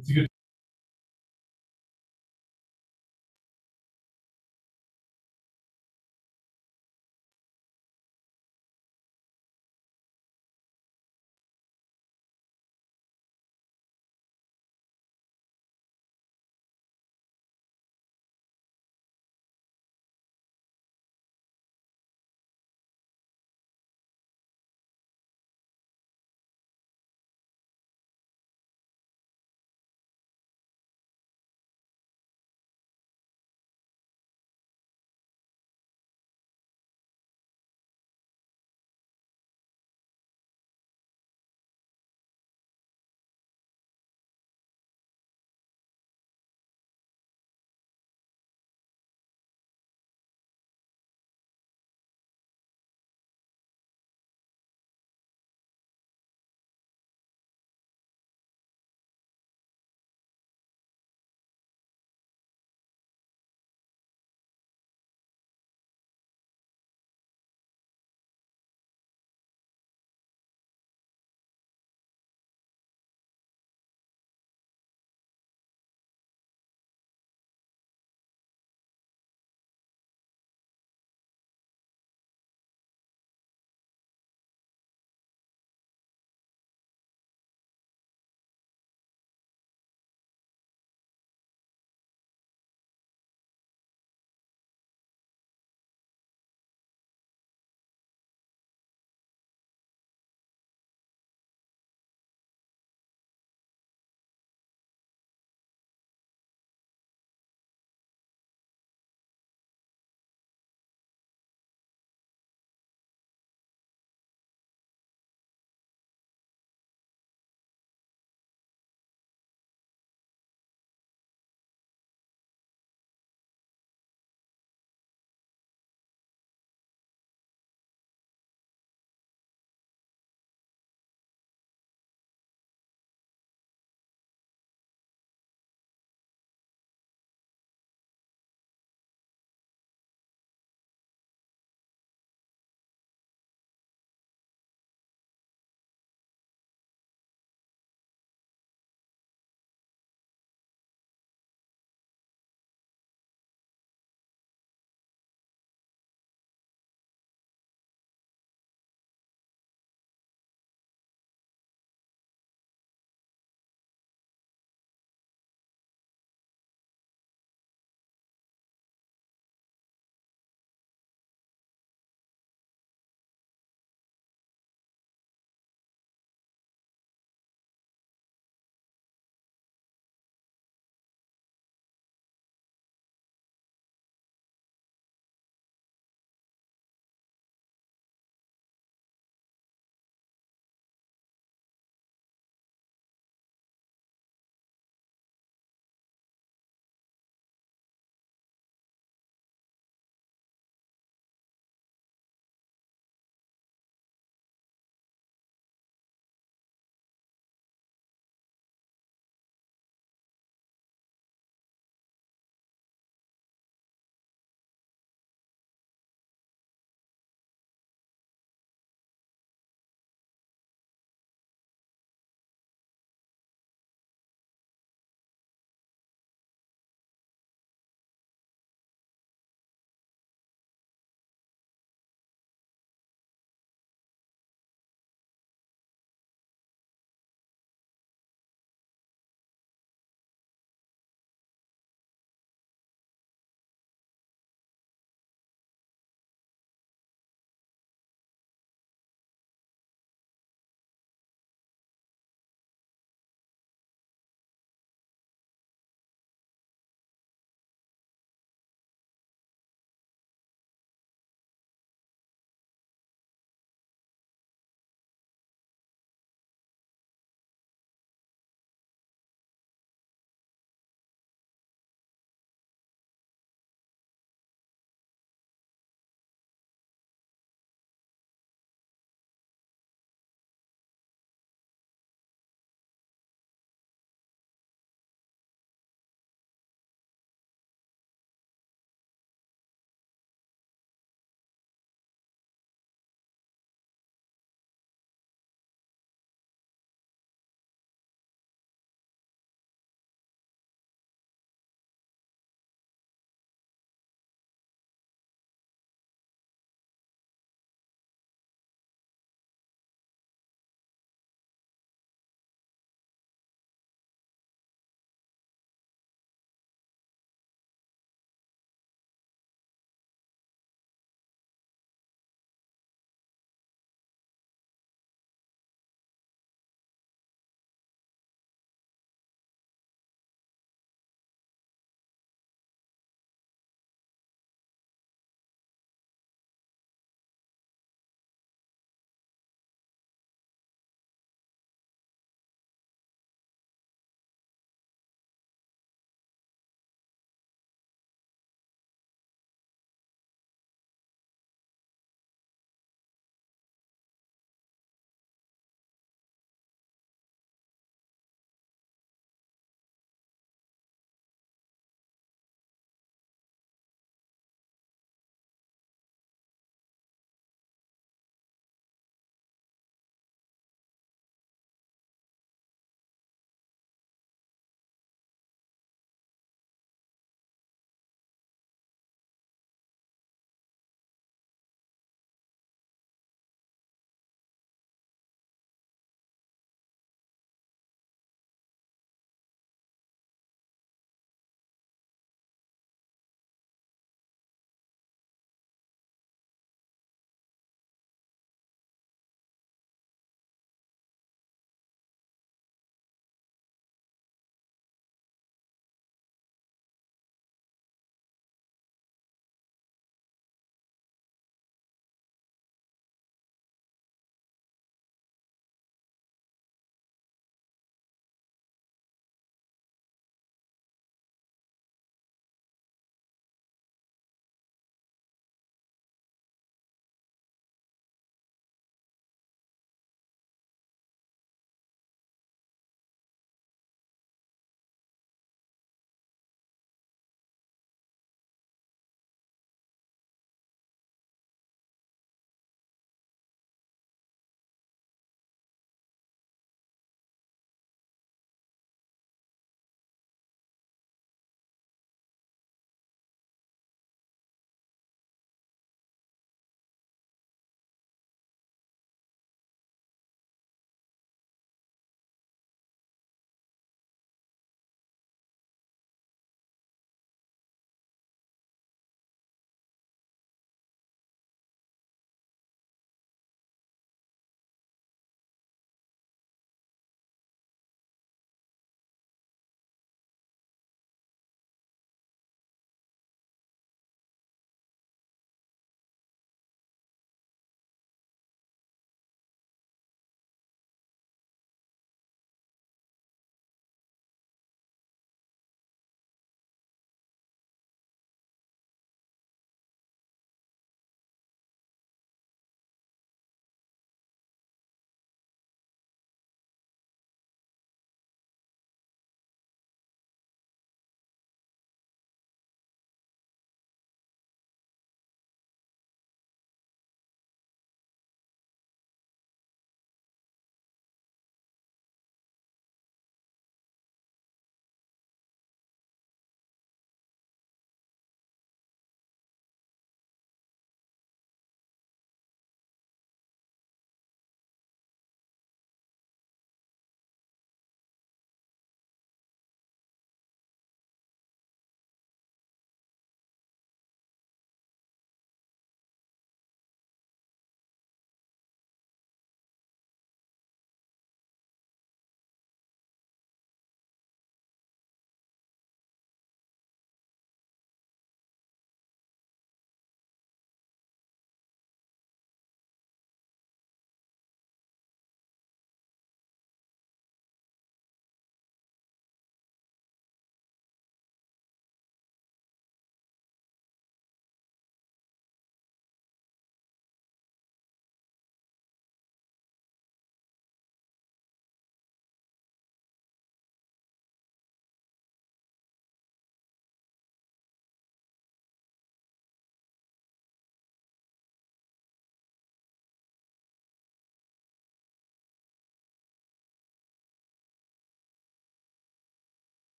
It's a good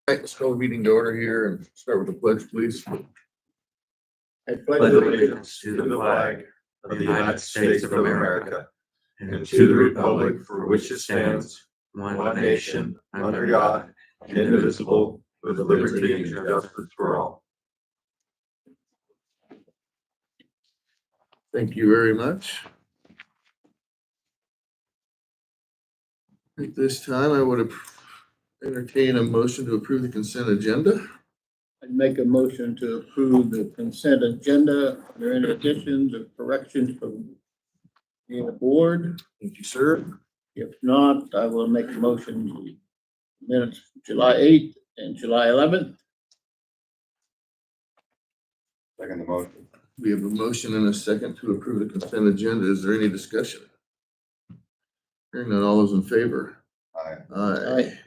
Right, let's call the meeting to order here and start with the pledge, please. I pledge allegiance to the flag of the United States of America and to the republic for which it stands, one nation, under God, indivisible, with liberty and justice for all. Thank you very much. At this time, I would entertain a motion to approve the consent agenda. I'd make a motion to approve the consent agenda. Are there any additions or corrections from the board? Thank you, sir. If not, I will make a motion to minutes July 8th and July 11th. Second the motion. We have a motion and a second to approve the consent agenda. Is there any discussion? Hearing none, all those in favor? Aye. Aye.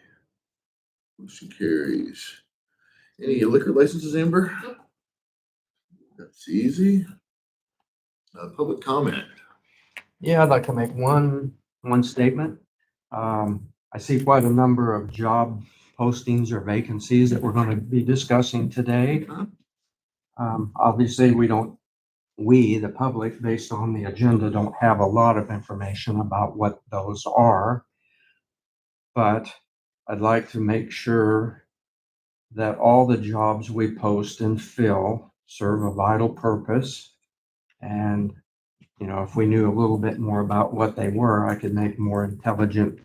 Motion carries. Any liquor licenses, Amber? That's easy. Public comment. Yeah, I'd like to make one statement. I see quite a number of job postings or vacancies that we're going to be discussing today. Obviously, the public, based on the agenda, don't have a lot of information about what those are. But I'd like to make sure that all the jobs we post and fill serve a vital purpose. And, if we knew a little bit more about what they were, I could make more intelligent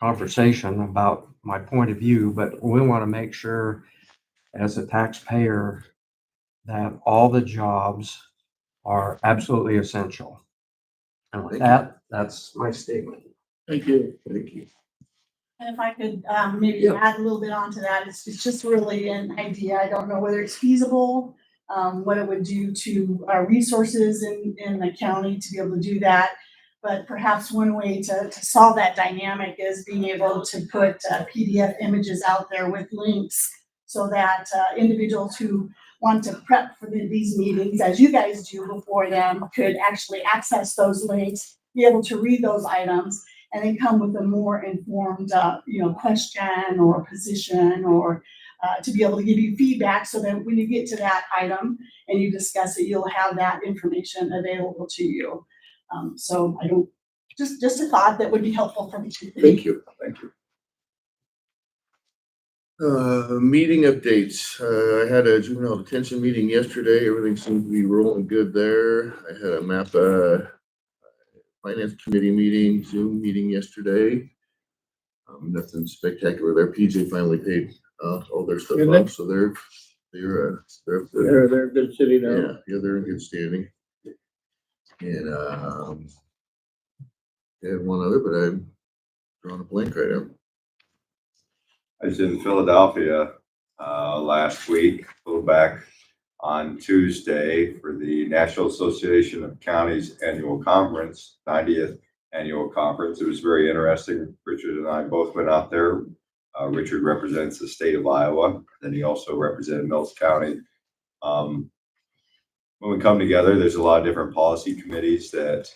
conversation about my point of view. But we want to make sure, as a taxpayer, that all the jobs are absolutely essential. And with that, that's my statement. Thank you. Thank you. And if I could maybe Yeah. add a little bit onto that, it's just really an idea. I don't know whether it's feasible, what it would do to our resources in the county to be able to do that. But perhaps one way to solve that dynamic is being able to put PDF images out there with links so that individuals who want to prep for these meetings, as you guys do before them, could actually access those links, be able to read those items, and then come with a more informed, question or position, or to be able to give you feedback, so that when you get to that item and you discuss it, you'll have that information available to you. So I don't, just a thought that would be helpful for me. Thank you. Thank you. Meeting updates. I had a juvenile detention meeting yesterday. Everything seemed to be rolling good there. I had a MAPA finance committee meeting, Zoom meeting yesterday. Nothing spectacular there. PJ finally paid all their stuff off, so they're They're a good city now. yeah, they're in good standing. And I had one other, but I'm drawing a blank right now. I was in Philadelphia last week, flew back on Tuesday for the National Association of Counties Annual Conference, 90th Annual Conference. It was very interesting. Richard and I both went out there. Richard represents the state of Iowa, then he also represented Mills County. When we come together, there's a lot of different policy committees that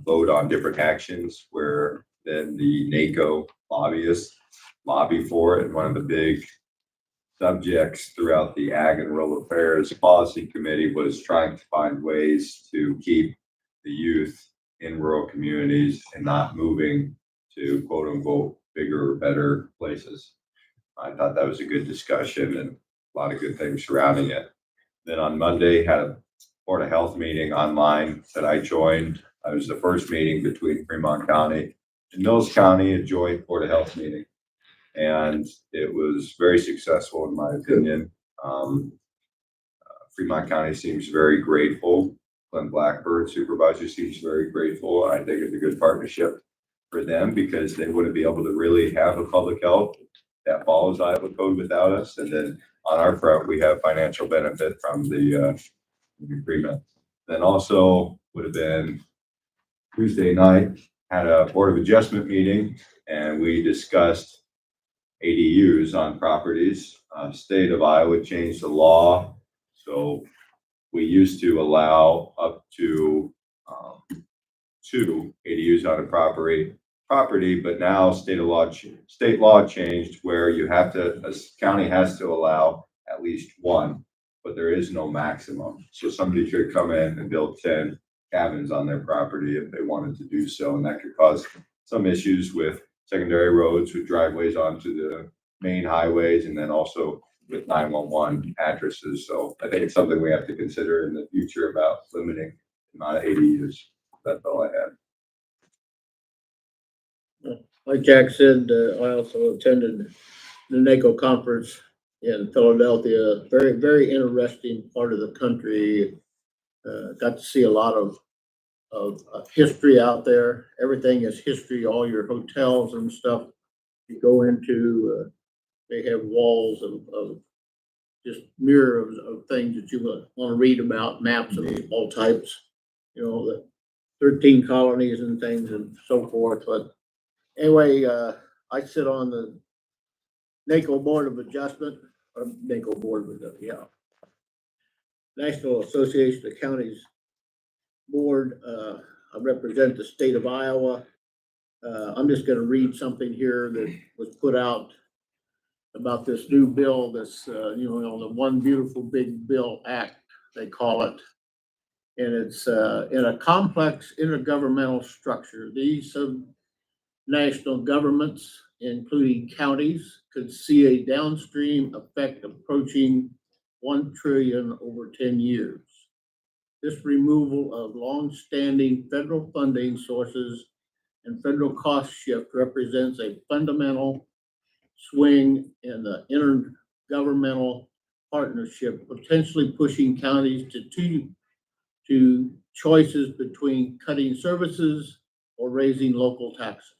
vote on different actions, where then the NACO lobbyists lobby for it. And one of the big subjects throughout the Ag and Rural Affairs Policy Committee was trying to find ways to keep the youth in rural communities and not moving to quote unquote bigger or better places. I thought that was a good discussion and a lot of good things surrounding it. Then on Monday, had a Board of Health meeting online that I joined. It was the first meeting between Fremont County and Mills County, a joint Board of Health meeting. And it was very successful, in my opinion. Fremont County seems very grateful. Glenn Blackbird, supervisor, seems very grateful. I think it's a good partnership for them, because they wouldn't be able to really have a public health that follows Iowa code without us. And then on our front, we have financial benefit from the agreement. Then also would have been Tuesday night, had a Board of Adjustment meeting, and we discussed ADUs on properties. State of Iowa changed the law. So we used to allow up to 2 ADUs on a property. property, but now state law changed where you have to, a county has to allow at least one, but there is no maximum. So somebody could come in and build 10 cabins on their property if they wanted to do so, and that could cause some issues with secondary roads, with driveways onto the main highways, and then also with 911 addresses. So I think it's something we have to consider in the future about limiting the amount of ADUs. That's all I had. Like Jack said, I also attended the NACO conference in Philadelphia. Very, very interesting part of the country. Got to see a lot of history out there. Everything is history. All your hotels and stuff you go into, they have walls of just mirrors of things that you want to read about, maps of all types. You know, the 13 colonies and things and so forth. But anyway, I sit on the NACO Board of Adjustment, or NACO Board of Adjustment, yeah. National Association of Counties Board. I represent the state of Iowa. I'm just going to read something here that was put out about this new bill, this, the One Beautiful Big Bill Act, they call it. And it's in a complex intergovernmental structure. These national governments, including counties, could see a downstream effect approaching 1 trillion over 10 years. This removal of long-standing federal funding sources and federal cost shift represents a fundamental swing in the intergovernmental partnership, potentially pushing counties to choices between cutting services or raising local taxes.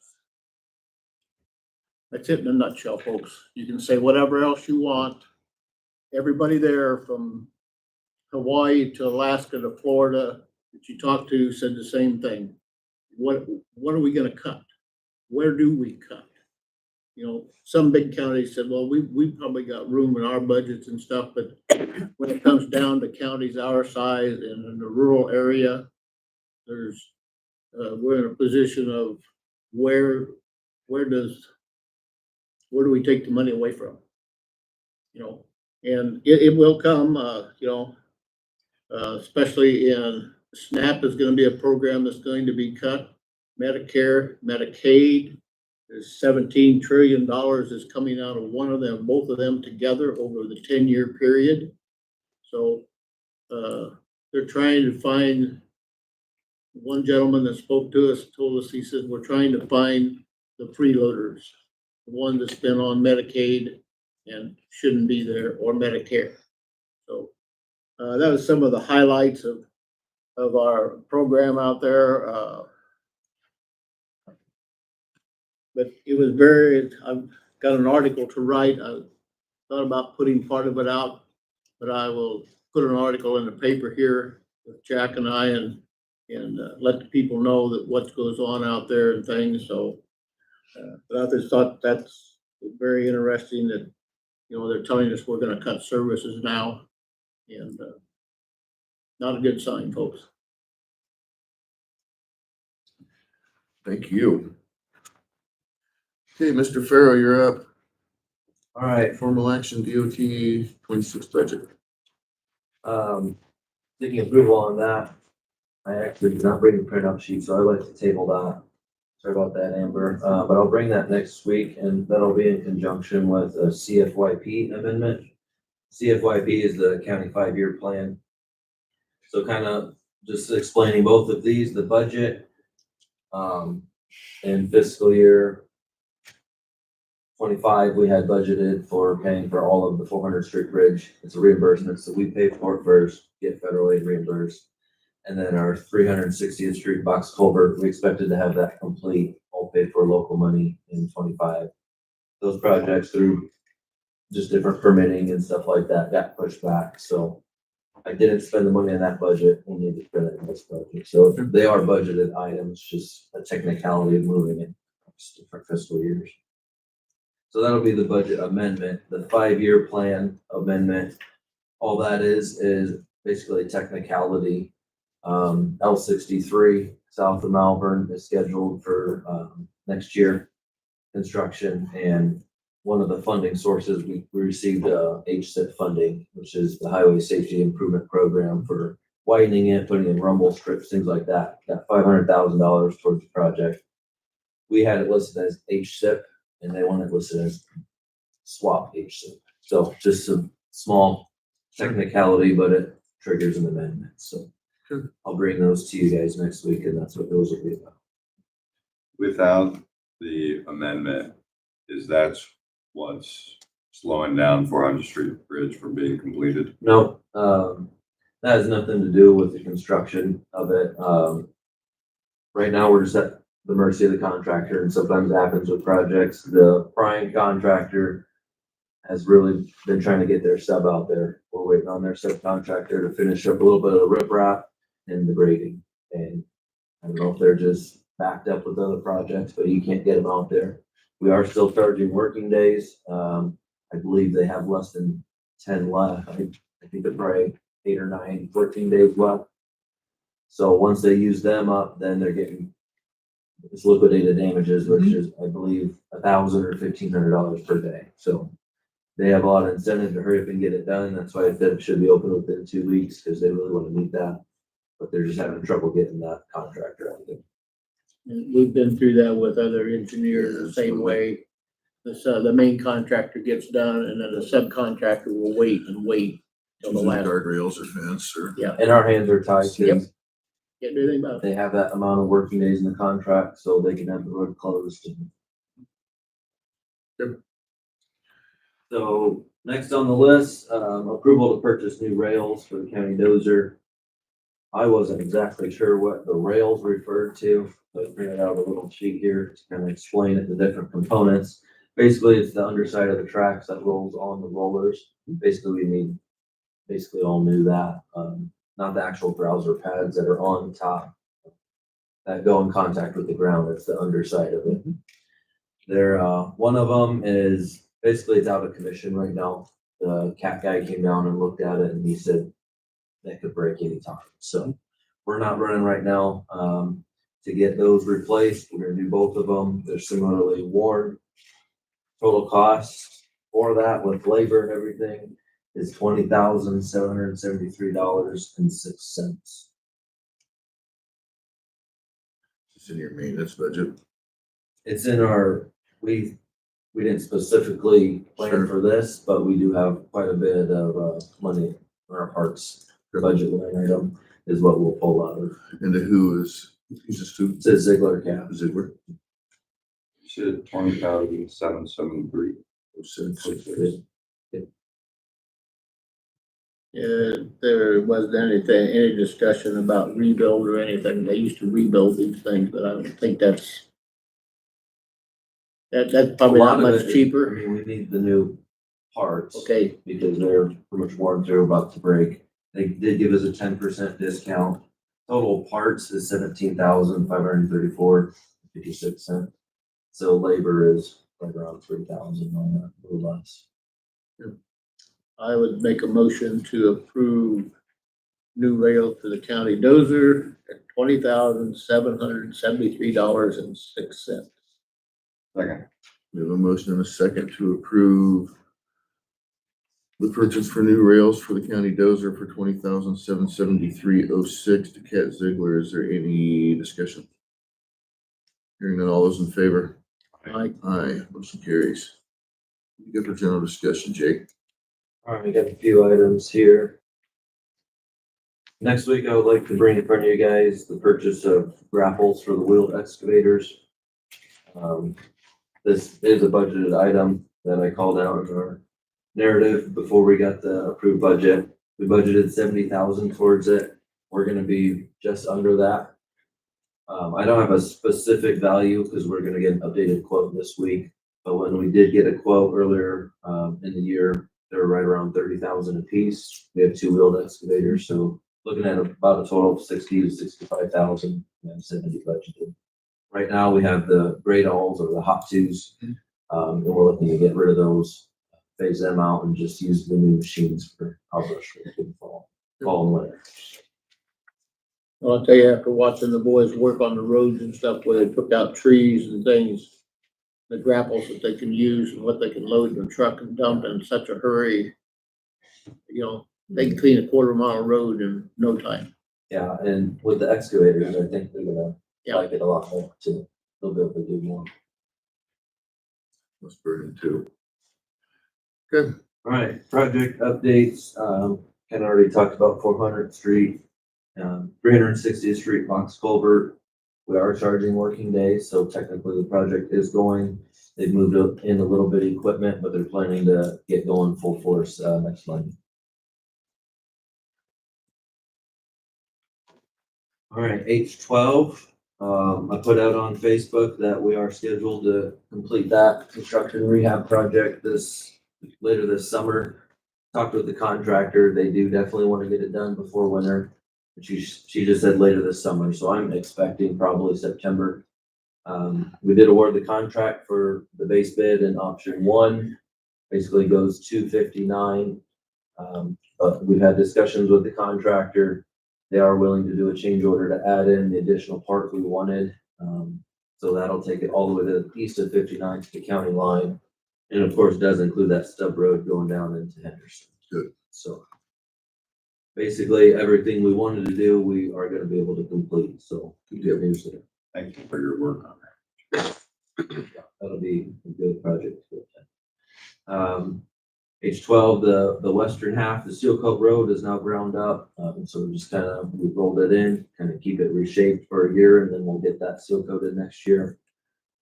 That's it in a nutshell, folks. You can say whatever else you want. Everybody there from Hawaii to Alaska to Florida that you talked to said the same thing. What are we going to cut? Where do we cut? You know, some big counties said, well, we probably got room in our budgets and stuff, but when it comes down to counties our size and in the rural area, we're in a position of where do we take the money away from? You know, and it will come, especially in SNAP is going to be a program that's going to be cut. Medicare, Medicaid, there's $17 trillion is coming out of one of them, both of them together over the 10-year period. So they're trying to find, one gentleman that spoke to us told us, he said, we're trying to find the freeloaders, the one that's been on Medicaid and shouldn't be there, or Medicare. So that was some of the highlights of our program out there. But it was I've got an article to write. I thought about putting part of it out, but I will put an article in the paper here with Jack and I and let the people know that what goes on out there and things. So, but I just thought that's very interesting that, they're telling us we're going to cut services now, and not a good sign, folks. Thank you. Okay, Mr. Farrow, you're up. All right, Formal action DOT 26 budget. seeking approval on that. I actually did not bring a printout sheet, so I'd like to table that. Sorry about that, Amber, but I'll bring that next week, and that'll be in conjunction with a CFYP amendment. CFYP is the county 5-year plan. So kind of just explaining both of these, the budget, in fiscal year 25, we had budgeted for paying for all of the 400th Street Bridge. It's a reimbursement, so we pay for it first, get federal aid reimbursed. And then our 360th Street box culvert, we expected to have that complete, all paid for local money in 25. Those projects through just different permitting and stuff like that got pushed back. So I didn't spend the money in that budget. We need to spend it in this budget. So they are budgeted items, just a technicality of moving it to different fiscal years. So that'll be the budget amendment. The 5-year plan amendment, all that is basically a technicality. L63 south of Malvern is scheduled for next year, construction, and one of the funding sources, we received HSIP funding, which is the Highway Safety Improvement Program for widening it, putting in rumble strips, things like that. Got $500,000 towards the project. We had it listed as HSIP, and they want it listed as swap HSIP. So just a small technicality, but it triggers an amendment. So Sure. I'll bring those to you guys next week, and that's what those will be about. Without the amendment, is that what's slowing down 400th Street Bridge from being completed? No, that has nothing to do with the construction of it. Right now, we're just at the mercy of the contractor, and sometimes it happens with projects. The prime contractor has really been trying to get their sub out there. We're waiting on their subcontractor to finish up a little bit of the riprap and the grading. And I don't know if they're just backed up with other projects, but you can't get them out there. We are still charging working days. I believe they have less than 10 left. I think they're probably 8 or 9, 14 days left. So once they use them up, then they're getting it's liquidated damages, which is, I believe, $1,000 or $1,500 per day. So they have a lot of incentive to hurry up and get it done. That's why I said it should be open within 2 weeks, because they really want to meet that. But they're just having trouble getting that contractor out there. And we've been through that with other engineers the same way. The main contractor gets done and then the subcontractor will wait and wait till the last. Guardrails or fence or. Yeah, And our hands are tied Yep. too. can't do anything about it. They have that amount of working days in the contract, so they can have the road closed. Yep. So next on the list, approval to purchase new rails for the county dozer. I wasn't exactly sure what the rails referred to, but I printed out a little sheet here to kind of explain it, the different components. Basically, it's the underside of the tracks that rolls on the rollers. Basically, we need all new that, not the actual browser pads that are on top that go in contact with the ground. It's the underside of it. There, one of them is basically it's out of commission right now. The cat guy came down and looked at it and he said that could break any time. So we're not running right now. To get those replaced, we're gonna do both of them. They're similarly worn. Total cost for that with labor and everything is $20,773.06. It's in your maintenance budget. It's in our, we didn't specifically plan Sure. for this, but we do have quite a bit of money in our parks budget line item is what we'll pull out of. And who's this to? It's a Ziegler cap. Ziegler. You said 20,773. There wasn't any discussion about rebuild or anything. They used to rebuild these things, but I don't think that's probably A not lot of much it is- cheaper. I mean, we need the new parts. Okay, Because they're pretty much worn through, about to break. They did give us a 10% discount. Total parts is $17,534.56. So labor is right around 3,000 on that, a little less. I would make a motion to approve new rail for the county dozer at $20,773.06. Second. We have a motion and a second to approve the purchase for new rails for the county dozer for $20,773.06 to Cat Ziegler. Is there any discussion? Hearing none, all those in favor? Aye. Aye, motion carries. Good for general discussion, Jake. All right, we got a few items here. Next week, I would like to bring in front of you guys the purchase of grapples for the wheeled excavators. This is a budgeted item that I called out in our narrative before we got the approved budget. We budgeted 70,000 towards it. We're gonna be just under that. I don't have a specific value because we're gonna get an updated quote this week. But when we did get a quote earlier in the year, they were right around 30,000 a piece. We have 2 wheeled excavators, so looking at about a total of 60 to 65,000 and 70 budgeted. Right now, we have the great alls or the hot twos, and we're looking to get rid of those, phase them out, and just use the new machines for our brush for the fall and winter. Well, I'll tell you, after watching the boys work on the roads and stuff where they took out trees and things, the grapples that they can use and what they can load in the truck and dump in such a hurry, you know, they can clean a quarter-mile road in no time. Yeah, and with the excavators, I think they're gonna Yeah. like it a lot more too. They'll be able to do more. That's brilliant too. Good. All right, project updates, Ken already talked about 400th Street, 360th Street box culvert. We are charging working days, so technically the project is going. They've moved up in a little bit of equipment, but they're planning to get going full force, next month. All right, H12, I put out on Facebook that we are scheduled to complete that construction rehab project later this summer. Talked with the contractor, they do definitely want to get it done before winter. She just said later this summer, so I'm expecting probably September. We did award the contract for the base bid and option one, basically goes 259. But we've had discussions with the contractor. They are willing to do a change order to add in the additional part we wanted. So that'll take it all the way to the east of 59 to the county line. And of course, does include that stub road going down into Henderson. Good. So basically, everything we wanted to do, we are gonna be able to complete, so good news there. Thank you for your work on that. Yeah, that'll be a good project. H12, the western half, the Seal Coat Road is now ground up, so we just we rolled it in, keep it reshaped for a year, and then we'll get that seal coated next year.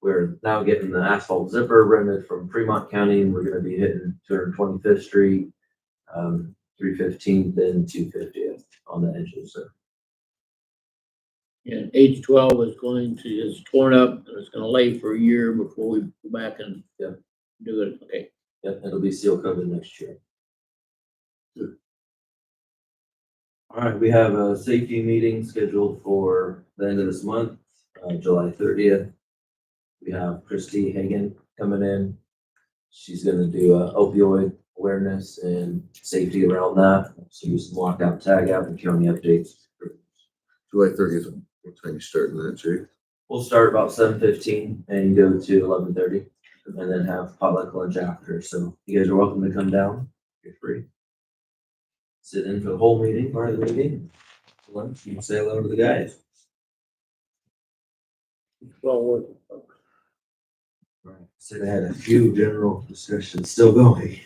We're now getting the asphalt zipper rented from Fremont County, and we're gonna be hitting 225th Street, 315th and 250th on the edges there. And H12 is torn up and it's gonna lay for a year before we go back and Yeah. do it. Okay. Yep, it'll be seal coated next year. Good. All right, we have a safety meeting scheduled for the end of this month, July 30th. We have Christy Hagan coming in. She's gonna do opioid awareness and safety around that. So use some lockout, tag out, and county updates. July 30th, what time you starting that, Jay? We'll start about 7:15 and go to 11:30, and then have potluck lunch after. So you guys are welcome to come down. You're free. Sit in for the whole meeting, part of the meeting. Lunch, you can say hello to the guys. Well, Right. So they had a few general discussions still going.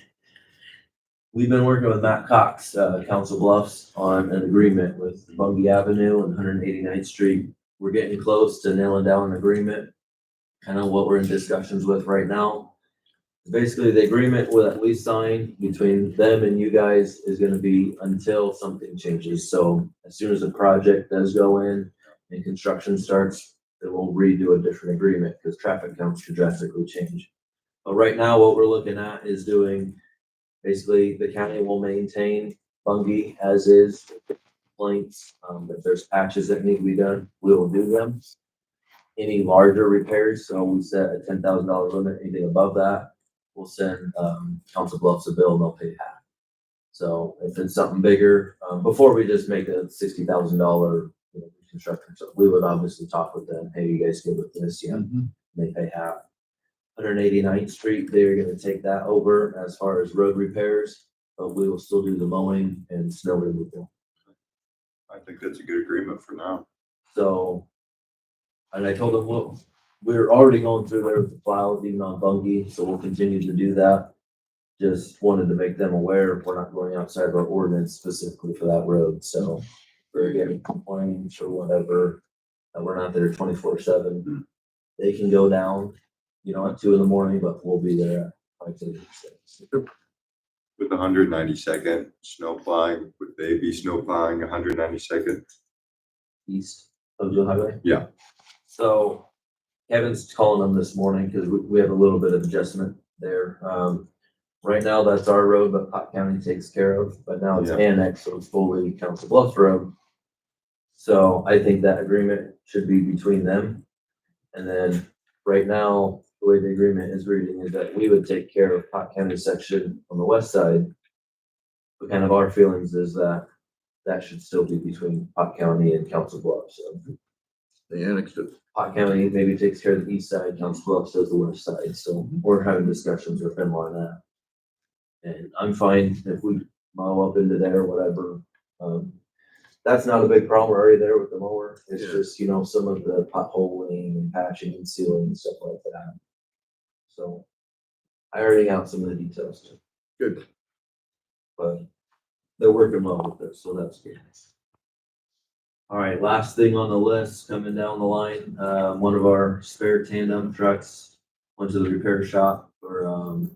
We've been working with Matt Cox, Council Bluffs, on an agreement with Bungie Avenue and 189th Street. We're getting close to nailing down an agreement, kind of what we're in discussions with right now. Basically, the agreement that we signed between them and you guys is gonna be until something changes. So as soon as the project does go in and construction starts, then we'll redo a different agreement because traffic counts could drastically change. But right now, what we're looking at is doing, basically, the county will maintain Bungie as is, complaints. If there's patches that need to be done, we will do them. Any larger repairs, so we set a $10,000 limit, anything above that, we'll send, Council Bluffs a bill and they'll pay half. So if it's something bigger, before we just make a $60,000, construction, so we would obviously talk with them, hey, you guys good with this? Yeah, they pay half. 189th Street, they're gonna take that over as far as road repairs, but we will still do the mowing and snow removal. I think that's a good agreement for now. So, and I told them, well, we're already going through there with the plows, even on Bungie, so we'll continue to do that. Just wanted to make them aware if we're not going outside of our ordinance specifically for that road, so if we're getting complaints or whatever, that we're not there 24/7. They can go down, at 2 a.m, but we'll be there at 5:36. With 192nd snow plowing, would they be snow plowing 192nd? East of the highway. Yeah. So Kevin's calling them this morning because we have a little bit of adjustment there. Right now, that's our road, but Pot County takes care of, but now it's Yeah. annexed, so it's fully Council Bluffs Road. So I think that agreement should be between them. And then right now, the way the agreement is reading is that we would take care of Pot County section on the west side. But kind of our feelings is that that should still be between Pot County and Council Bluffs. So They annexed it. Pot County maybe takes care of the east side, Council Bluffs does the west side, so we're having discussions with them on that. And I'm fine if we mow up into there, whatever. That's not a big problem, we're already there with the mower, it's Yeah. just, some of the potholing and patching and sealing and stuff like that. So I already got some of the details too, Good. but they're working well with this, so that's good. All right, last thing on the list, coming down the line, one of our spare tandem trucks went to the repair shop for, oh,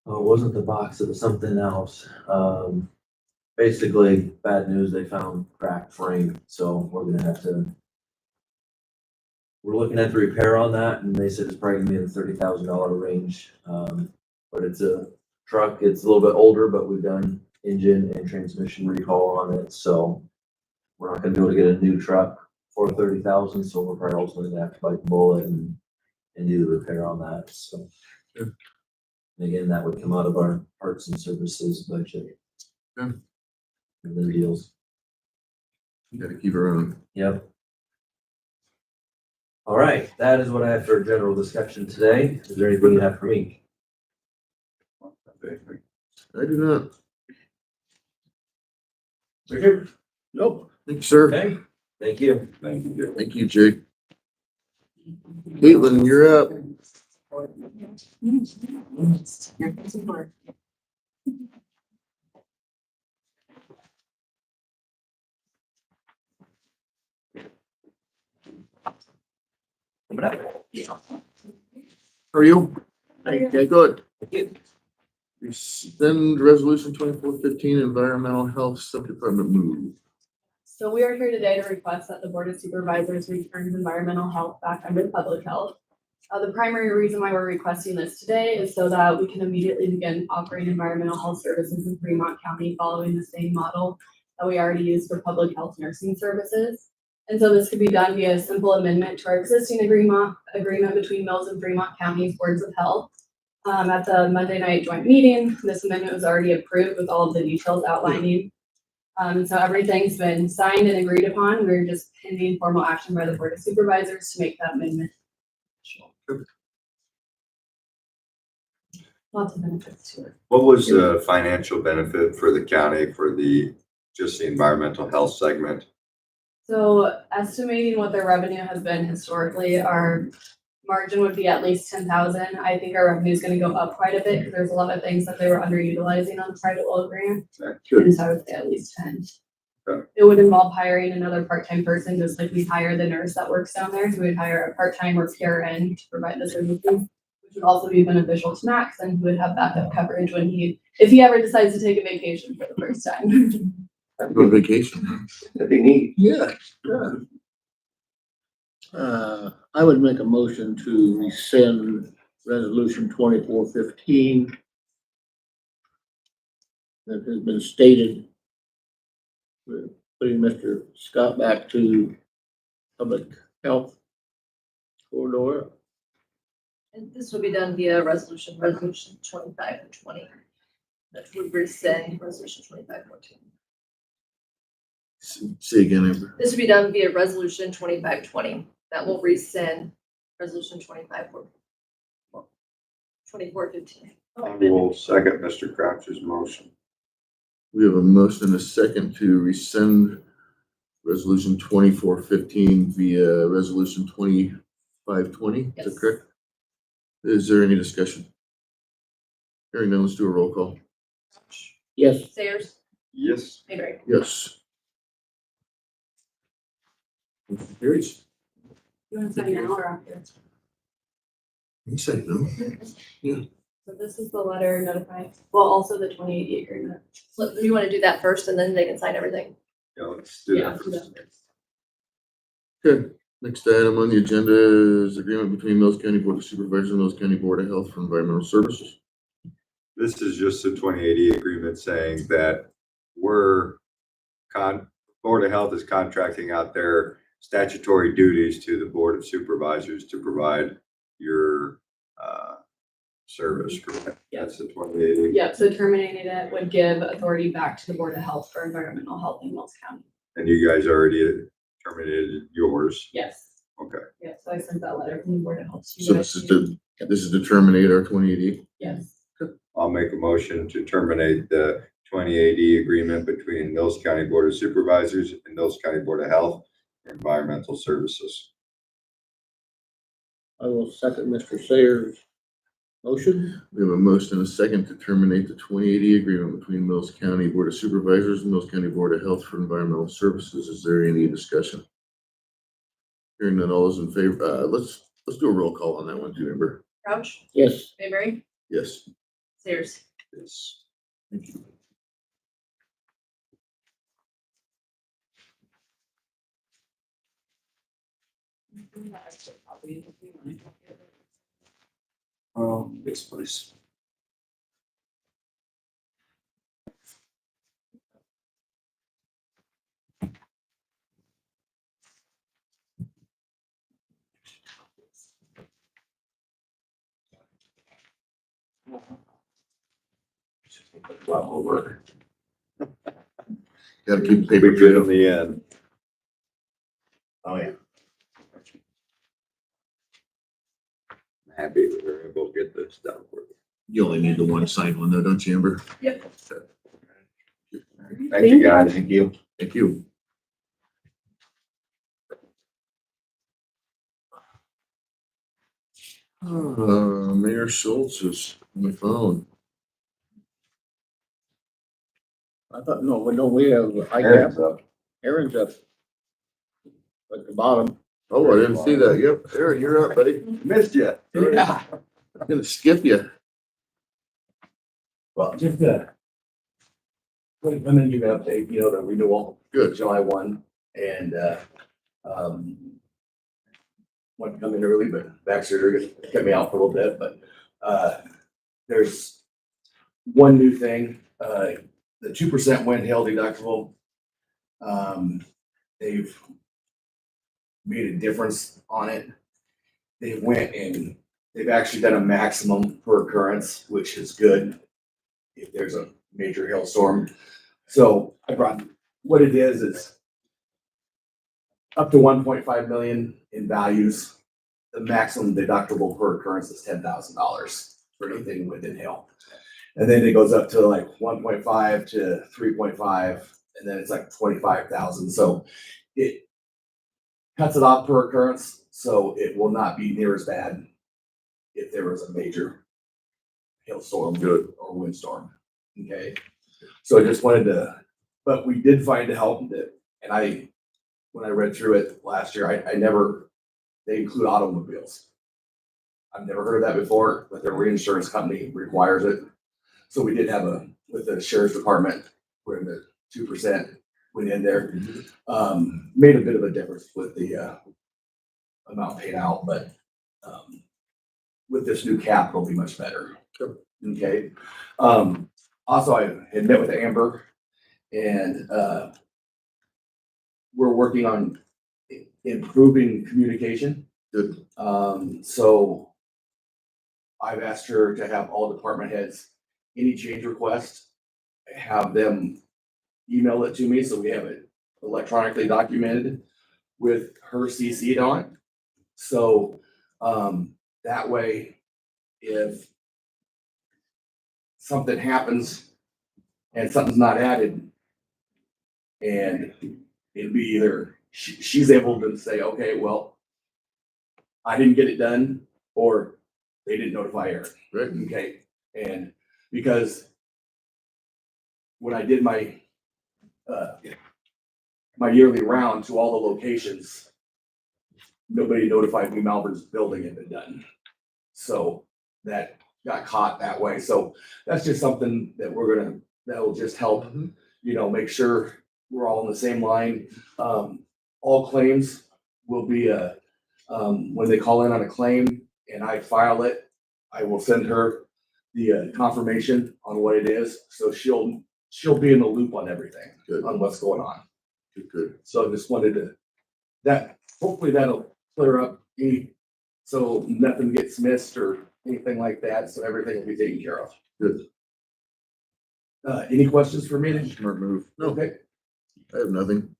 it wasn't the box, it was something else. Basically, bad news, they found cracked frame, so we're looking at the repair on that, and they said it's probably gonna be in the $30,000 range. But it's a truck, it's a little bit older, but we've done engine and transmission recall on it, so we're not gonna be able to get a new truck for 30,000, so we're probably also gonna have to bite the bullet and do the repair on that, so. Sure. And again, that would come out of our parts and services budget. Yeah. And the deals. You gotta keep it running. Yep. All right, that is what I have for general discussion today. Is there anything you have for me? I do not. Richard? Nope. Thank you, sir. Okay, thank you. Thank you. Thank you, Jake. Caitlin, you're up. How are you? Okay, good. Rescind resolution 2415 environmental health subdepartment move. So we are here today to request that the Board of Supervisors return environmental health back under public health. The primary reason why we're requesting this today is so that we can immediately begin offering environmental health services in Fremont County following the same model that we already use for public health nursing services. And so this could be done via a simple amendment to our existing agreement between Mills and Fremont County's Boards of Health. At the Monday night joint meeting, this amendment was already approved with all of the details outlining. So everything's been signed and agreed upon. We're just pending formal action by the Board of Supervisors to make that amendment. Lots of benefits to it. What was the financial benefit for the county for just the environmental health segment? So estimating what their revenue has been historically, our margin would be at least 10,000. I think our revenue is going to go up quite a bit because there's a lot of things that they were underutilizing on the private well grant. Good. And so I would say at least 10. Okay. It would involve hiring another part-time person, just like we hire the nurse that works down there. So we'd hire a part-time or PRN to provide the services, which would also be beneficial to Max, and he would have backup coverage if he ever decides to take a vacation for the first time. Go on vacation. That'd be neat. Yeah. I would make a motion to rescind resolution 2415 that has been stated. We're putting Mr. Scott back to public health corridor. And this will be done via resolution 25 and 20. That would rescind resolution 2514. Say again, Amber. This will be done via resolution 2520. That will rescind resolution 2415. I will second Mr. Crouch's motion. We have a motion and a second to rescind resolution 2415 via resolution 2520. Is Yes. that correct? Is there any discussion? Hearing none, let's do a roll call. Yes. Sayers, Yes. Mayberry. Yes. Motion carries. You want to sign now or after? You say no. So this is the letter notifying, well, also the 28 agreement. So you want to do that first and then they can sign everything? Yeah, let's do Yeah, that do first. that first. Okay, next item on the agenda is agreement between Mills County Board of Supervisors and Mills County Board of Health for Environmental Services. This is just a 2080 agreement saying that Board of Health is contracting out their statutory duties to the Board of Supervisors to provide your service, correct? That's the 2080. Yep, so terminating it would give authority back to the Board of Health for environmental health in Mills County. And you guys already terminated yours. Yes. Okay. Yeah, so I sent that letter from the Board of Health. to you So guys. this is to terminate our 2080. Yes. I'll make a motion to terminate the 2080 agreement between Mills County Board of Supervisors and Mills County Board of Health for environmental services. I will second Mr. Sayers' motion. We have a motion and a second to terminate the 2080 agreement between Mills County Board of Supervisors and Mills County Board of Health for environmental services. Is there any discussion? Hearing none, all those in favor, let's do a roll call on that one too, Amber. Crouch, Yes. Mayberry, Yes. Sayers. Yes. Thank you. Yes, please. Well, over. Gotta keep paper Be good in trail. the end. Oh, yeah. I'm happy that we're able to get this done for you. You only need the one signed one though, don't you, Amber? Yep. Thank you, guys. Thank you. Thank you. Mayor Schultz is on the phone. I thought, no, we have, Aaron's up. Aaron's up at the bottom. Oh, I didn't see that. Yep, Aaron, you're up, buddy. Missed you. Yeah. I'm gonna skip you. Well, just let me give you an update, you know, the renewal, Good. July 1, and, wanted to come in early, but Baxter kept me out for a little bit, but, there's one new thing, the 2% wind hail deductible. They've made a difference on it. They went and they've actually done a maximum per occurrence, which is good if there's a major hailstorm. So I brought, what it is up to 1.5 million in values. The maximum deductible per occurrence is $10,000 for anything within hail. And then it goes up to like 1.5 to 3.5, and then it's like 25,000. So it cuts it off per occurrence, so it will not be near as bad if there was a major hailstorm Good. or windstorm. Okay, so I just wanted to, but we did find a help that, and when I read through it last year, I never, they include automobiles. I've never heard of that before, but their reinsurance company requires it. So we did have with the sheriff's department, where the 2% went in there, made a bit of a difference with the amount paid out, but with this new cap, it'll be much better. Sure. Okay. Also, I had met with Amber, and we're working on improving communication. Good. So I've asked her to have all department heads, any change request, have them email it to me, so we have it electronically documented with her CC'd on it. So, that way, if something happens and something's not added, and it'd be either she's able to say, okay, well, I didn't get it done, or they didn't notify her. Right. Okay, and because when I did my yearly round to all the locations, nobody notified me Malvern's building had been done. So that got caught that way. So that's just something that that'll just help, make sure we're all in the same line. All claims will be when they call in on a claim and I file it, I will send her the confirmation on what it is. So she'll be in the loop on everything, Good. on what's going on. Good. So I just wanted hopefully that'll clear up so nothing gets missed or anything like that, so everything will be taken care of. Good. Any questions for me? Smart move. No, Okay. I have nothing.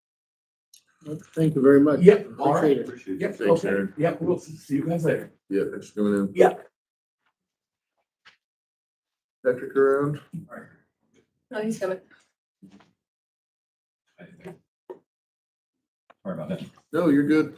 Thank you very much. Yep, all right. Appreciate it. Appreciate it. Yep, Thanks, okay, Aaron. yep, we'll see you guys later. Yeah, thanks for coming in. Yeah. Patrick around? No, he's coming. Sorry about that. No, you're good.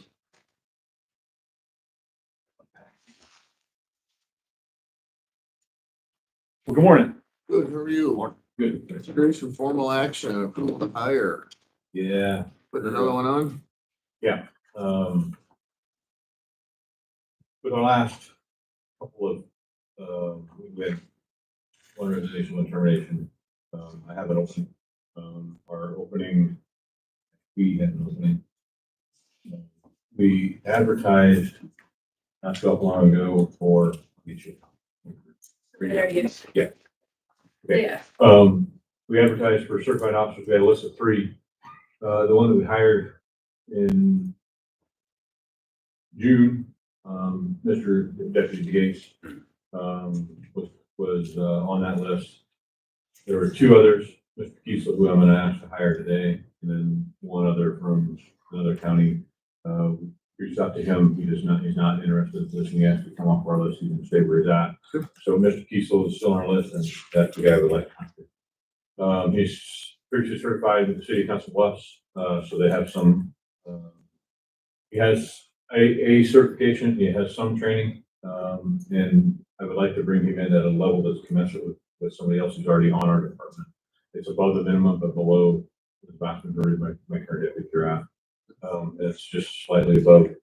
Well, good morning. Good, how are you? Good. Consideration formal action, approval to hire. Yeah, Putting another one on? um. For the last couple of, we had one resignation, one termination. I have an opening. Our opening, we had an opening. We advertised not too long ago for. There you go. Yeah. Okay. Yeah. We advertised for certified officers. We had a list of 3. The one that we hired in June, Mr. Deputy Gates, was on that list. There were 2 others, Mr. Kiesel, who I'm gonna ask to hire today, and then one other from another county. Reached out to him. He's not interested in this. He asked to come off our list. He can stay where he's at. So Mr. Kiesel is still on our list, and that's the guy we'd like to hire. He's previously certified with the city of Council Bluffs, so they have some, he has a certification, he has some training, and I would like to bring him in at a level that's commensurate with somebody else who's already on our department. It's above the minimum, but below the vast majority of my current deputy are at. It's just slightly above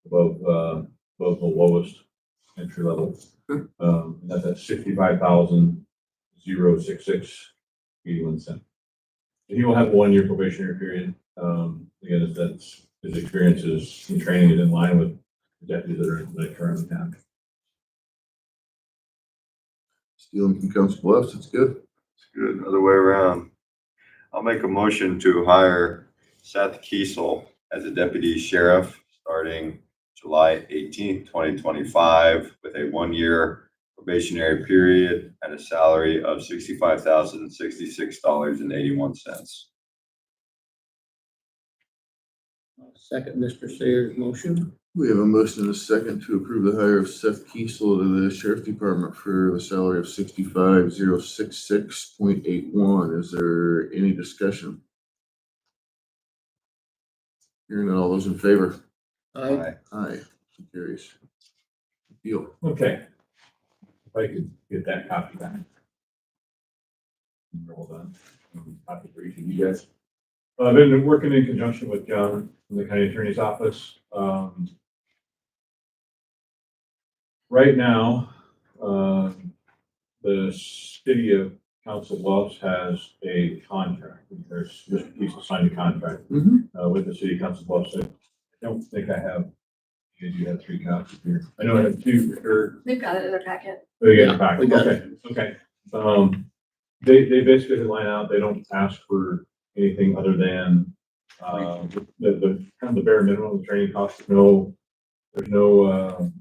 the lowest entry level. And that's at 65,066.81 cents. He will have a 1-year probationary period. Again, that's his experiences and training is in line with the deputies that I currently have. Stealing from Council Bluffs, it's good. It's good, other way around. I'll make a motion to hire Seth Kiesel as a deputy sheriff starting July 18th, 2025, with a 1-year probationary period at a salary of $65,066.81. Second, Mr. Sayers' motion. We have a motion and a second to approve the hire of Seth Kiesel to the Sheriff's Department for the salary of 65,066.81. Is there any discussion? Hearing none, all those in favor? Aye. Aye. Carries. Deal. Okay. If I could get that copy back. Well done. Copy for each of you guys. I've been working in conjunction with John from the county attorney's office. Right now, the city of Council Bluffs has a contract. There's Mr. Kiesel signed a contract with the city of Council Bluffs. I don't think I have. You have 3 copies here. I know I have 2 for sure. They've got it in their packet. Oh, you got Yeah, it back. we got Okay. They basically line out. They don't ask for anything other than the kind of the bare minimum, the training costs. There's no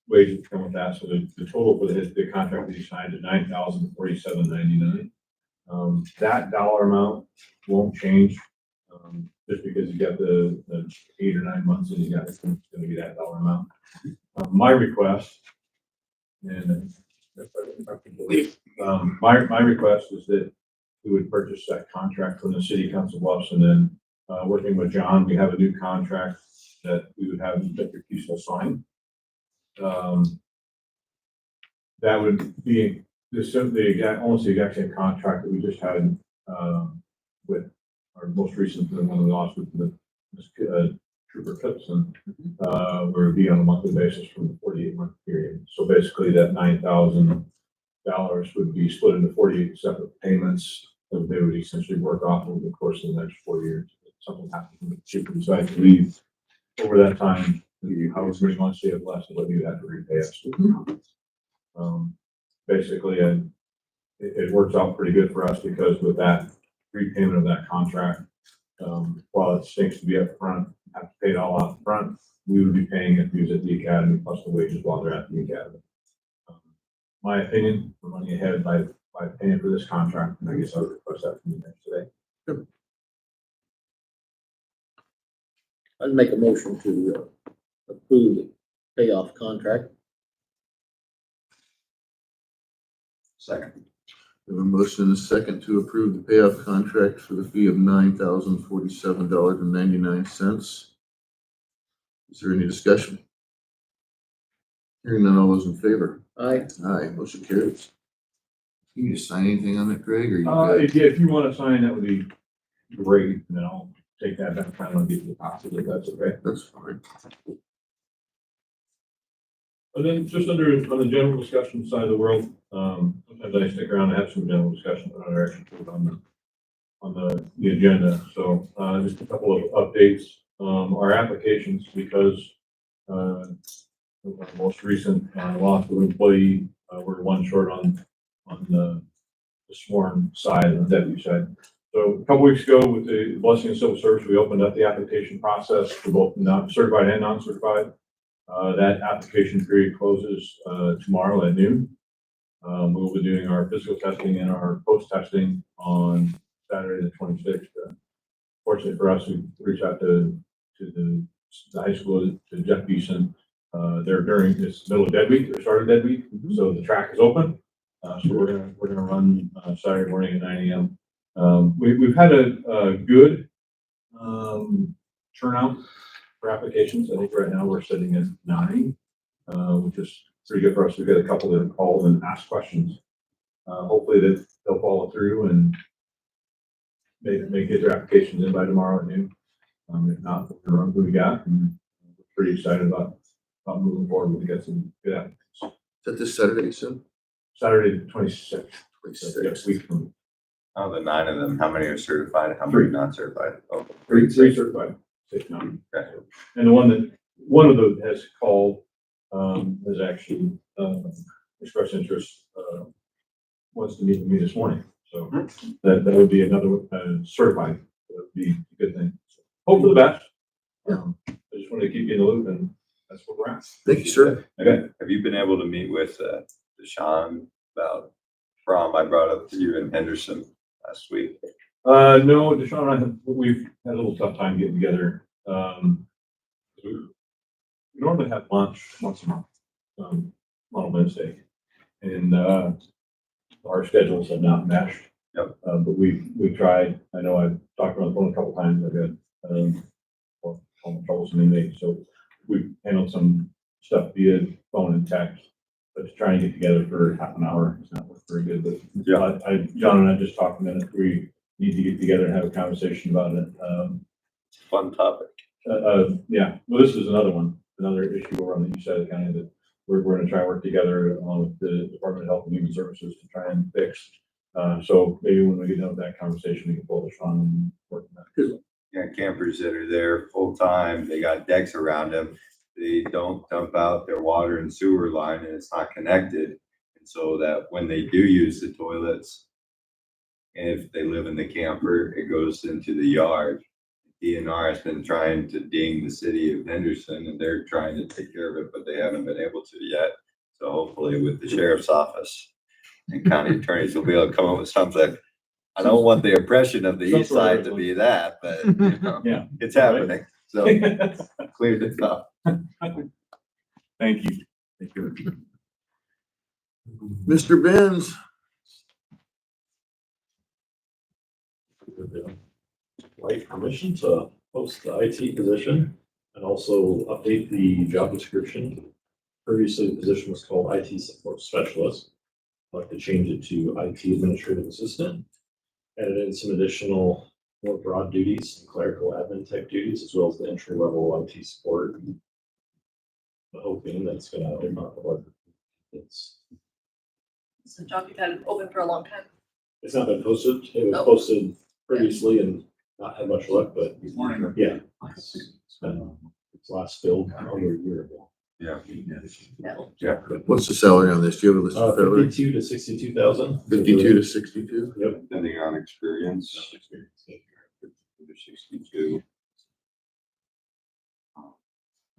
wages that come with that. So the total for the contract that he signed is $9,047.99. That dollar amount won't change. Just because you got the 8 or 9 months and you got, it's going to be that dollar amount. My request, and my request is that we would purchase that contract from the city of Council Bluffs, and then working with John, we have a new contract that we would have Mr. Kiesel sign. That would be almost the exact same contract that we just had with our most recent one we lost with the Trooper Clipson, where it would be on a monthly basis from the 48-month period. So basically that $9,000 would be split into 48 separate payments that they would essentially work off over the course of the next 4 years. If something happens with the Trooper decides to leave over that time, however many months they have left, what you have to repay us. Basically, it works out pretty good for us because with that repayment of that contract, while it stinks to be up front, have to pay it all out front, we would be paying if he was at the academy plus the wages while they're at the academy. My opinion, we're running ahead by paying for this contract, and I guess I would request that from you guys today. I'd make a motion to approve the payoff contract. Second. We have a motion and a second to approve the payoff contract for the fee of $9,047.99. Is there any discussion? Hearing none, all those in favor? Aye. Aye, motion carries. You need to sign anything on that, Greg, or you good? If you want to sign, that would be great, and then I'll take that back, try and get the copy, if that's okay. That's fine. And then just on the general discussion side of the world, sometimes I stick around and have some general discussion, but I actually put it on the agenda. So, just a couple of updates. Our applications, because, our most recent, loss of employee, we're one short on the sworn side and the deputy side. So a couple weeks ago with the blessing of civil service, we opened up the application process for both certified and non-certified. That application period closes tomorrow at noon. We'll be doing our physical testing and our post-testing on Saturday, the 26th. Fortunately for us, we reached out to the high school, to Jeff Beeson. They're during this middle of dead week, or start of dead week, so the track is open. So we're gonna run Saturday morning at 9 a.m. We've had a good turnout for applications. I think right now we're sitting at 9, which is pretty good for us. We've got a couple that have called and asked questions. Hopefully they'll follow through and may get their applications in by tomorrow at noon. If not, we're gonna run who we got, and we're pretty excited about moving forward. We got some good applicants. Is that this Saturday, soon? Saturday, the 26th. 26th. Next week from Of the 9 of them, how many are certified? How many 3. are not certified? Oh, three certified. 6 non. Okay. And one of them has called, has actually, expressed interest, wants to meet with me this morning. So that would be another, certified, that would be a good thing. So hope for the best. I just wanted to keep you in the loop, and that's where we're at. Thank you, sir. Okay. Have you been able to meet with Deshaun about prom? I brought up to you in Henderson last week. No, Deshaun and we've had a little tough time getting together. We normally have lunch once a month, on a Wednesday. And, our schedules have not meshed. Yep. But we've tried. I know I've talked on the phone a couple times. I've got, phone troublesome inmates. So we've handled some stuff via phone and text, but to try and get together for half an hour is not very good. But Yeah. John and I just talked a minute. We need to get together and have a conversation about it. Fun topic. Yeah, well, this is another issue over on the east side of the county that we're going to try and work together along with the Department of Health and Human Services to try and fix. So maybe when we get done with that conversation, we can pull this on and work on that. Yeah, campers that are there full time, they got decks around them. They don't dump out their water and sewer line, and it's not connected. And so that when they do use the toilets, if they live in the camper, it goes into the yard. DNR has been trying to ding the city of Henderson, and they're trying to take care of it, but they haven't been able to yet. So hopefully with the sheriff's office and county attorneys, will be able to come up with something. I don't want the impression of the east side to be that, but you know, Yeah. it's happening. So clear it up. Thank you. Thank you. Mr. Benz. Like permission to post the IT position and also update the job description. Previously, the position was called IT support specialist. I'd like to change it to IT administrative assistant. Added in some additional more broad duties and clerical admin type duties, as well as the entry level IT support. I'm hoping that's gonna open up a lot. It's It's a job you've had open for a long time. not been posted. It was Oh. posted previously and not had much luck, but yeah. It's been, it's last filled over a year ago. Yeah. No. Yeah. What's the salary on this? Do you have a list of salary? 52 to 62,000. 52 to 62? Yep. Depending on experience. 62.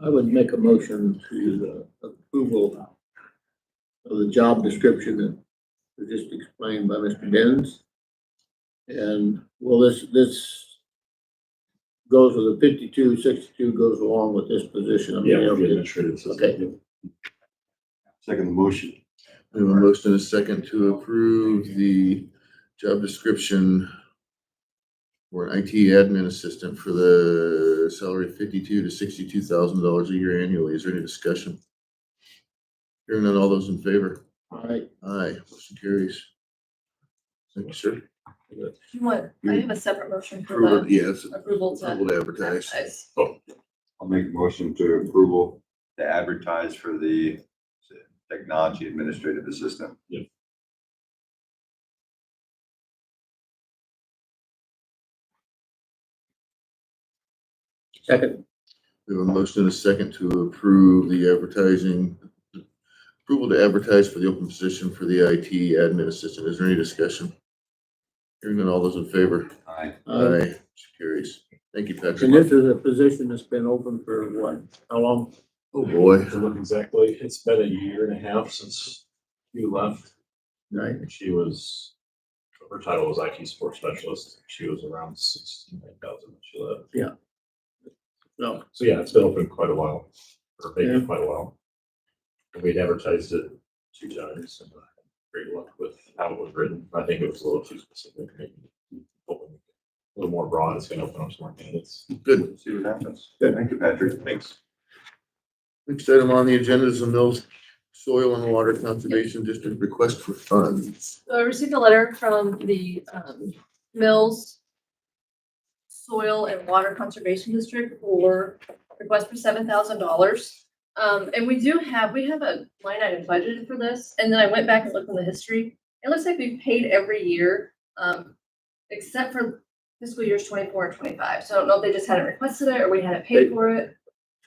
I would make a motion to approval of the job description that was just explained by Mr. Dennis. And well, this goes with the 5262 goes along with this position. I mean, Yeah, you know, the administrative assistant. Okay. Second the motion. We have a motion and a second to approve the job description for an IT admin assistant for the salary of $52,000 to $62,000 a year annually. Is there any discussion? Hearing none, all those in favor? All right, Aye, motion carries. Thank you, sir. You want, I have a separate motion for Approval, the yes, approval approval to to advertise. advertise. I'll make a motion to approval to advertise for the technology administrative assistant. second, We have a motion and a second to approve the approval to advertise for the open position for the IT admin assistant. Is there any discussion? Hearing none, all those in favor? Aye. Motion carries. Thank you, and Patrick. this is a position that's been open for what, how long? Oh, boy. To look exactly, it's been a year and a half since you left. Right, She was, her title was IT support specialist. She was around 69,000 when she left. no, So yeah, it's been open quite a while, or maybe Yeah. quite a while. And we'd advertised it 2 times and great luck with how it was written. I think it was a little too specific. Maybe open a little more broad, it's gonna open up some more candidates. Good. See what happens. Good. Thank you, Patrick. Thanks. Next item on the agenda is the Mills Soil and Water Conservation District request for funds. So I received a letter from the Mills Soil and Water Conservation District for request for $7,000. And we have a line item budgeted for this, and then I went back and looked in the history. It looks like we've paid every year, except for fiscal years 24 and 25. So I don't know if they just hadn't requested it or we hadn't paid for it.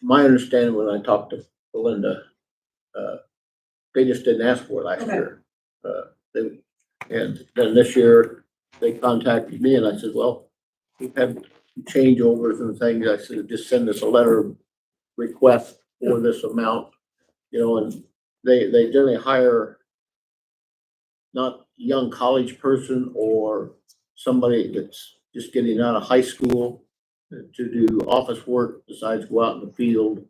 my understanding when I talked to Belinda, they just didn't ask for it last Okay. year. And then this year, they contacted me and I said, well, we've had changeovers and things. I said, just send us a letter of request for this amount, you know, and they generally hire not young college person or somebody that's just getting out of high school to do office work besides go out in the field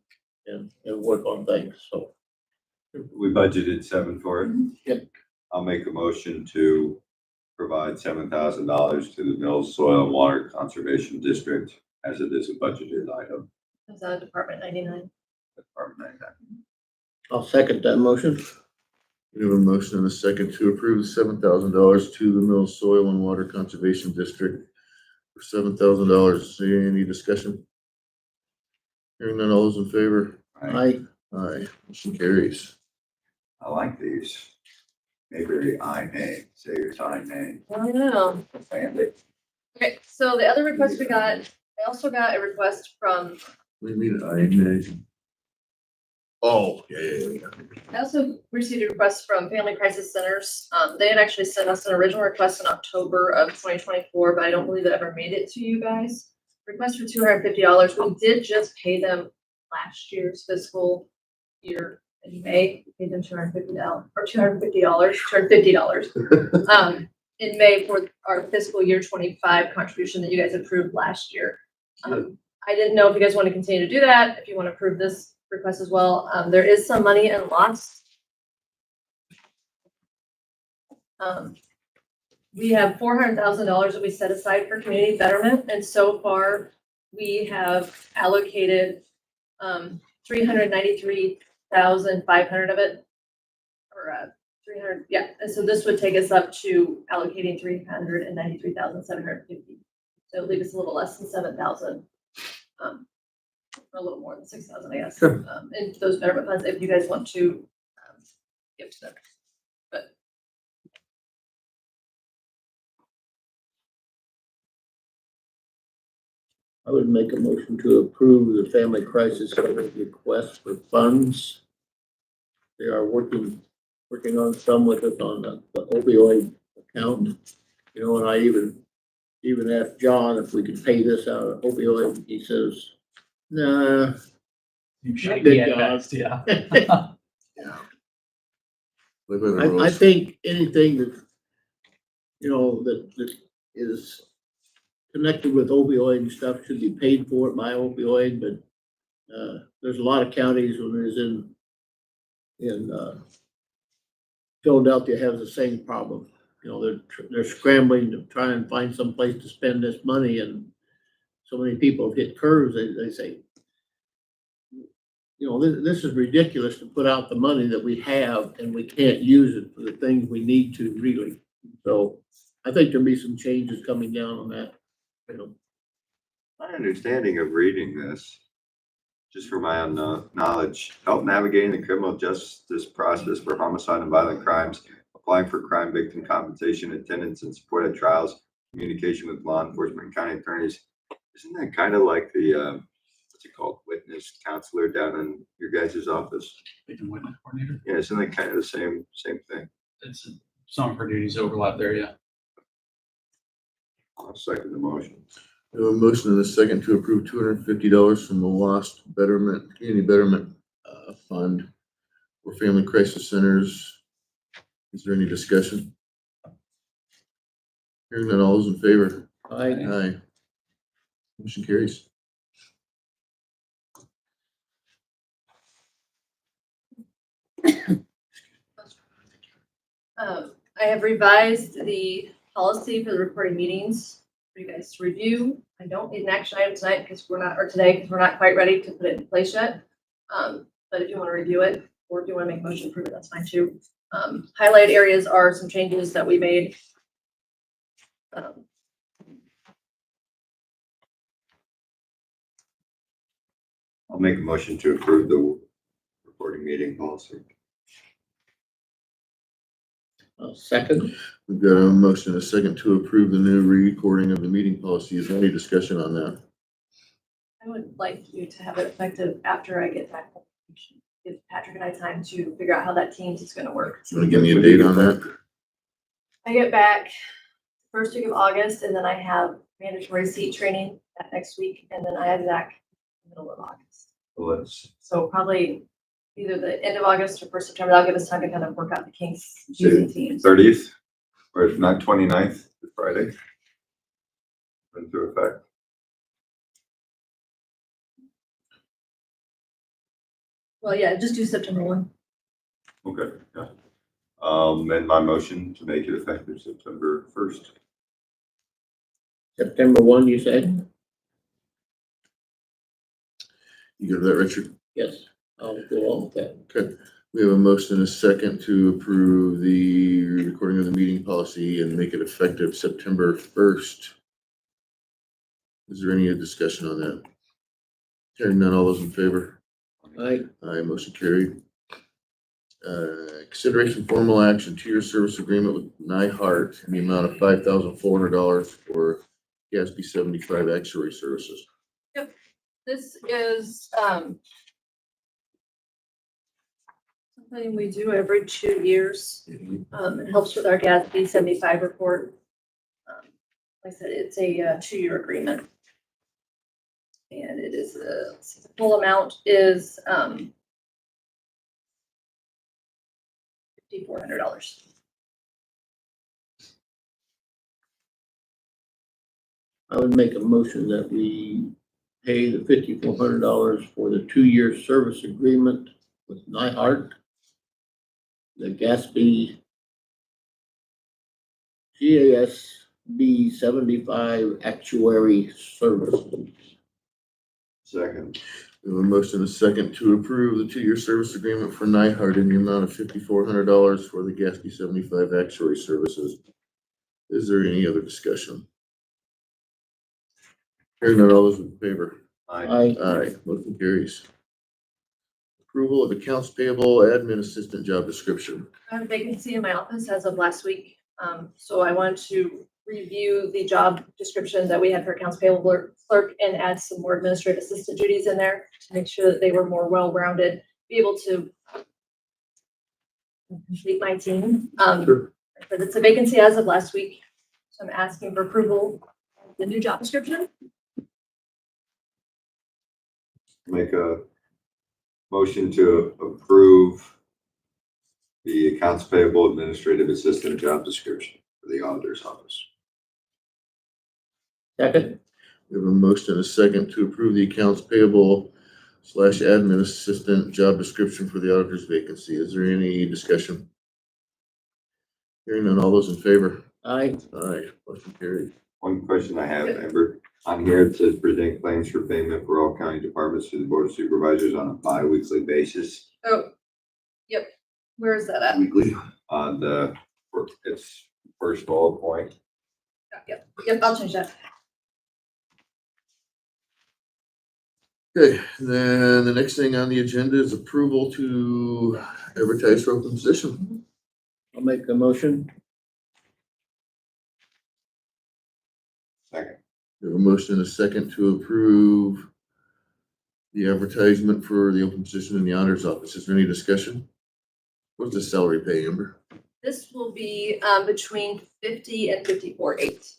and work on things, so. We budgeted 7 for it. Yep. I'll make a motion to provide $7,000 to the Mills Soil and Water Conservation District as it is a budgeted item. Is that Department 99? Department 99. I'll second that motion. We have a motion and a second to approve the $7,000 to the Mills Soil and Water Conservation District for $7,000. Any discussion? Hearing none, all those in favor? I, Aye, motion carries. I like these. Mayberry I may, say your time name. I don't know. Okay, so the other request we got, I also got a request from, We mean I may. Oh, yeah. I also received a request from Family Crisis Centers. They had actually sent us an original request in October of 2024, but I don't believe it ever made it to you guys. Request for $250. We did just pay them last year's fiscal year in May. We paid them $250 or $250 in May for our fiscal year 25 contribution that you guys approved last year. I didn't know if you guys want to continue to do that, if you want to approve this request as well. There is some money in lots. We have $400,000 that we set aside for community betterment, and so far we have allocated 393,500 of it, or 300, yeah. And so this would take us up to allocating 393,750. So it'll leave us a little less than 7,000. Or a little more than 6,000, I guess. Sure. And those betterment funds, if you guys want to give to them. But I would make a motion to approve the Family Crisis Center request for funds. They are working on some with us on the opioid account. You know, and I even asked John if we could pay this out of opioid. He says, nah, Shaky at best, yeah. Yeah. Live by the I rules. think anything that, that is connected with opioid and stuff should be paid for by opioid, but, there's a lot of counties when there's in Philadelphia has the same problem. They're scrambling to try and find some place to spend this money, and so many people have hit curves, they say, this is ridiculous to put out the money that we have and we can't use it for the things we need to really. So I think there'll be some changes coming down on that, My understanding of reading this, just for my own knowledge, help navigating the criminal justice process for homicide and violent crimes, applying for crime victim compensation, attendance and support at trials, communication with law enforcement and county attorneys. Isn't that kind of like the, what's it called, witness counselor down in your guys' office? Victim witness coordinator. Yeah, isn't that kind of the same thing? It's some of her duties overlap there, yeah. I'll second the motion. We have a motion and a second to approve $250 from the Lost Betterment, Community Betterment Fund for Family Crisis Centers. Is there any discussion? Hearing none, all those in favor? Aye. Motion carries. I have revised the policy for the recording meetings for you guys to review. I don't need an action item tonight because today because we're not quite ready to put it in place yet. But if you want to review it, or if you want to make a motion to approve it, that's fine too. Highlighted areas are some changes that we made. I'll make a motion to approve the recording meeting policy. Second. We've got a motion and a second to approve the new recording of the meeting policy. Is there any discussion on that? I would like you to have it effective after I get back. Give Patrick and I time to figure out how that Teams is going to work. You want to give me a date on that? I get back first week of August, and then I have mandatory seat training that next week, and then I have Zach in the middle of August. Well, let's So probably either the end of August or 1st September. That'll give us time to kind of work out the kinks say using Teams. 30th, or if not 29th, Friday. Into effect. Well, yeah, just do September 1. Okay, yeah. And my motion to make it effective September 1st. September 1, you said? You good with that, Richard? Yes, I'll go on with that. Okay. We have a motion and a second to approve the recording of the meeting policy and make it effective September 1st. Is there any discussion on that? Hearing none, all those in favor? Aye. Aye, motion carried. Consideration formal action, 2-year service agreement with Nyhart in the amount of $5,400 for GASB 75 actuary services. This is something we do every 2 years. It helps with our GASB 75 report. Like I said, it's a 2-year agreement. And it is, let's see, the full amount is $5,400. I would make a motion that we pay the $5,400 for the 2-year service agreement with Nyhart, the GASB GASB 75 actuary services. Second. We have a motion and a second to approve the 2-year service agreement for Nyhart in the amount of $5,400 for the GASB 75 actuary services. Is there any other discussion? Hearing none, all those in favor? Aye. Aye, motion carries. Approval of accounts payable admin assistant job description. I have a vacancy in my office as of last week. So I wanted to review the job description that we had for accounts payable clerk and add some more administrative assistant duties in there to make sure that they were more well-rounded, be able to complete my team. Sure. But it's a vacancy as of last week. So I'm asking for approval of the new job description. Make a Motion to approve the accounts payable administrative assistant job description for the auditor's office. Second, We have a motion and a second to approve the accounts payable / admin assistant job description for the auditor's vacancy. Is there any discussion? Hearing none, all those in favor? aye. Aye, motion carried. One question I have, Amber, on here it says present claims for payment for all county departments to the board of supervisors on a bi-weekly basis. Oh, yep. Where is that at? Weekly. On the, it's first bullet point. Yep, I'll change that. Okay, then the next thing on the agenda is approval to advertise for open position. I'll make a motion. Second. We have a motion and a second to approve the advertisement for the open position in the auditor's office. Is there any discussion? What's the salary pay, Amber? This will be between 50 and 54.8,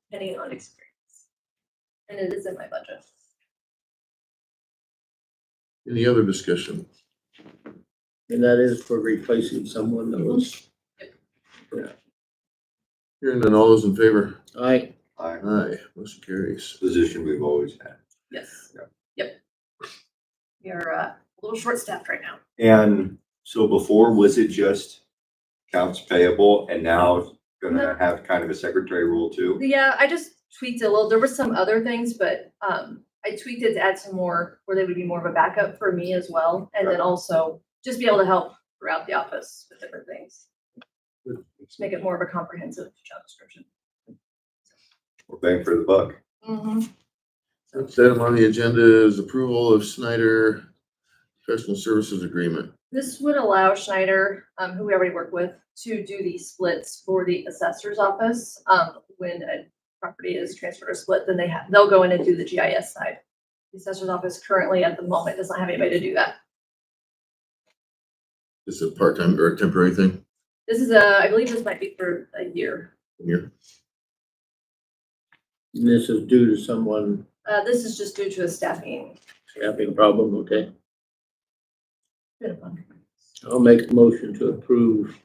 depending on experience. And it is in my budget. Any other discussion? And that is for replacing someone that was, Hearing none, all those in favor? aye. Aye, motion carries. Position we've always had. Yes. Yep. Yep. We are a little short-staffed right now. And so before, was it just accounts payable and now No. gonna have kind of a secretary role too? Yeah, I just tweaked it a little. There were some other things, but I tweaked it to add some more where they would be more of a backup for me as well. And then also just be able to help throughout the office with different things. Just make it more of a comprehensive job description. We're bang for the buck. Mm-hmm. Next item on the agenda is approval of Snyder Professional Services Agreement. This would allow Schneider, who we already work with, to do the splits for the assessor's office. When a property is transferred or split, then they'll go in and do the GIS side. The assessor's office currently at the moment does not have anybody to do that. This is a part-time or a temporary thing This is I believe this might be for a year. here. And this is due to someone This is just due to a staffing. having a problem, okay? Bit of fun. I'll make a motion to approve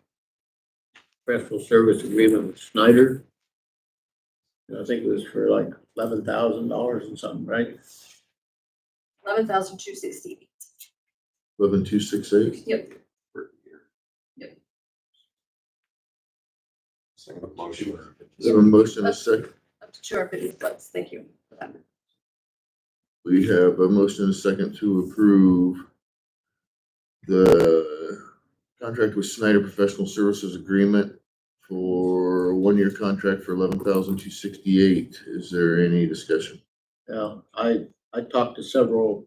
professional service agreement with Snyder. And I think it was for like $11,000 and something, right? 11,268. 11268. Yep. For a year. Yep. Second motion. Is there a motion and a second? Up to 250 splits. Thank you for that. We have a motion and a second to approve the contract with Snyder Professional Services Agreement for 1-year contract for $11,268. Is there any discussion? Yeah, I talked to several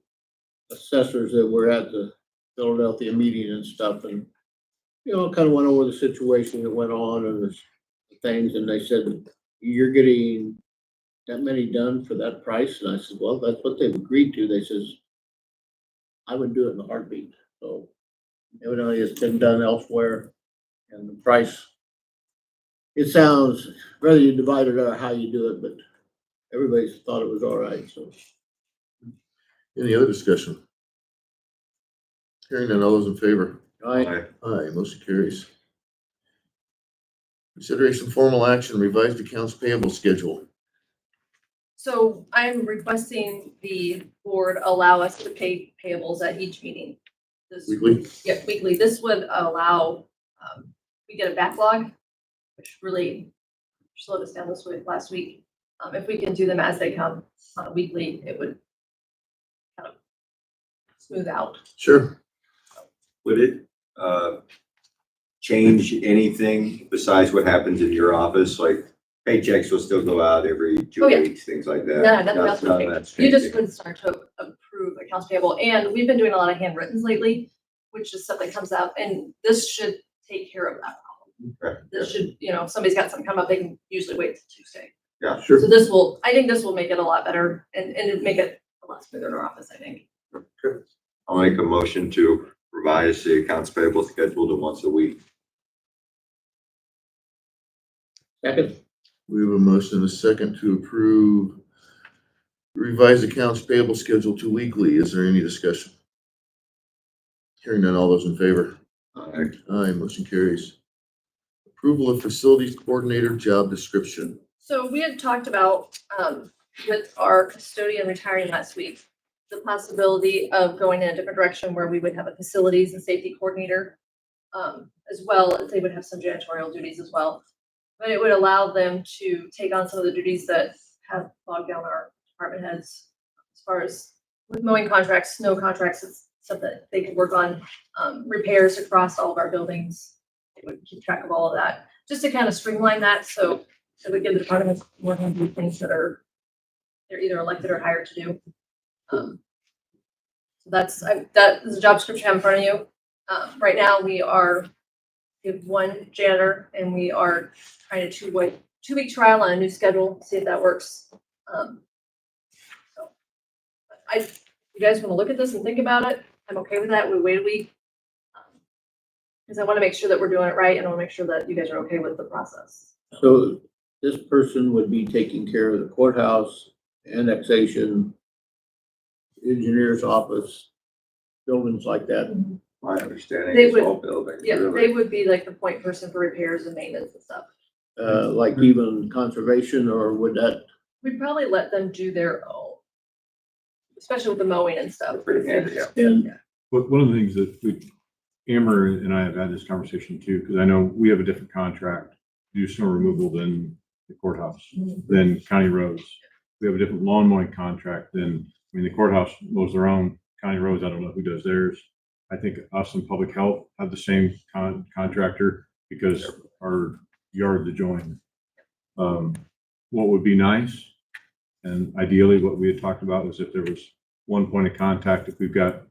assessors that were at the Philadelphia meeting and stuff, and, you know, kind of went over the situation that went on and the things, and they said, you're getting that many done for that price? And I said, well, that's what they've agreed to. They says, I would do it in a heartbeat. So evidently it's been done elsewhere, and the price, it sounds, whether you divide it or how you do it, but everybody's thought it was all right, so. Any other discussion? Hearing none, all those in favor? Aye. Aye, motion carries. Consideration formal action, revised accounts payable schedule. So I'm requesting the board allow us to pay payables at each meeting. This, Weekly? yeah, weekly. This would allow, we get a backlog, which really slowed us down this week, last week. If we can do them as they come on a weekly, it would kind of smooth out. Sure. Would it, change anything besides what happens in your office? Like paychecks will still go out every 2 Oh, yeah. weeks, things like that? No, nothing else None would of that's change. You just changing. would start to approve accounts payable, and we've been doing a lot of handwrittens lately, which is stuff that comes out, and this should take care of that problem. Okay. This should, you know, if somebody's got something come up, they can usually wait till Tuesday. Yeah, Sure. So this will, I think this will make it a lot better and make it a lot smoother in our office, I think. I'll make a motion to revise the accounts payable schedule to once a week. Second, We have a motion and a second to approve revised accounts payable schedule to weekly. Is there any discussion? Hearing none, all those in favor? Aye. Aye, motion carries. Approval of facilities coordinator job description. So we had talked about, with our custodian retiring last week, the possibility of going in a different direction where we would have a facilities and safety coordinator, as well as they would have some janitorial duties as well. But it would allow them to take on some of the duties that have bogged down our department heads as far as with mowing contracts, snow contracts, it's something that they could work on, repairs across all of our buildings. They would keep track of all of that, just to kind of streamline that, so it would give the department heads more time to do things that they're either elected or hired to do. So that is a job description I have in front of you. Right now, we have one janitor, and we are trying to two-week trial on a new schedule, see if that works. You guys want to look at this and think about it? I'm okay with that. We wait a week. Because I want to make sure that we're doing it right, and I want to make sure that you guys are okay with the process. So this person would be taking care of the courthouse, annexation, engineer's office, buildings like that. My understanding They is would- all buildings, Yeah, really. they would be like the point person for repairs and maintenance and stuff. Like even conservation, or would that, We'd probably let them do their own, especially with the mowing and stuff. Pretty handy, yeah. and But one of the things that Amber and I have had this conversation too, because I know we have a different contract to do snow removal than the courthouse, than county roads. We have a different lawn mowing contract than, the courthouse mows their own, county roads, I don't know who does theirs. I think us and public health have the same contractor because our yards adjoin. What would be nice, and ideally what we had talked about, was if there was one point of contact, if we've got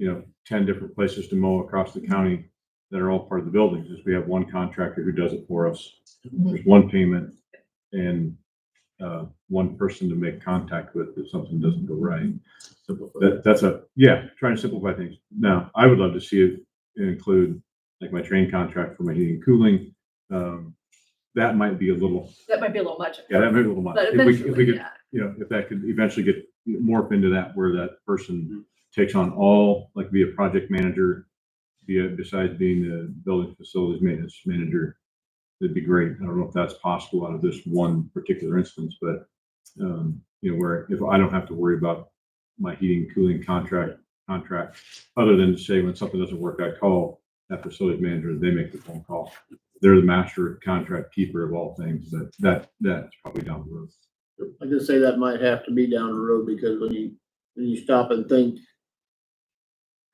10 different places to mow across the county that are all part of the buildings, is we have one contractor who does it for us. There's one payment and one person to make contact with if something doesn't go right. That's trying to simplify things. Now, I would love to see it include like my train contract for my heating and cooling. That might be a little, That might be a little much. yeah, that might be a little much. But If we eventually, could, yeah. if that could eventually get morph into that, where that person takes on all, like be a project manager, besides being the building facilities maintenance manager, it'd be great. I don't know if that's possible out of this one particular instance, but where if I don't have to worry about my heating, cooling contract, other than to say when something doesn't work, I call that facilities manager, they make the phone call. They're the master contract keeper of all things, but that's probably down the road. I can say that might have to be down the road, because when you stop and think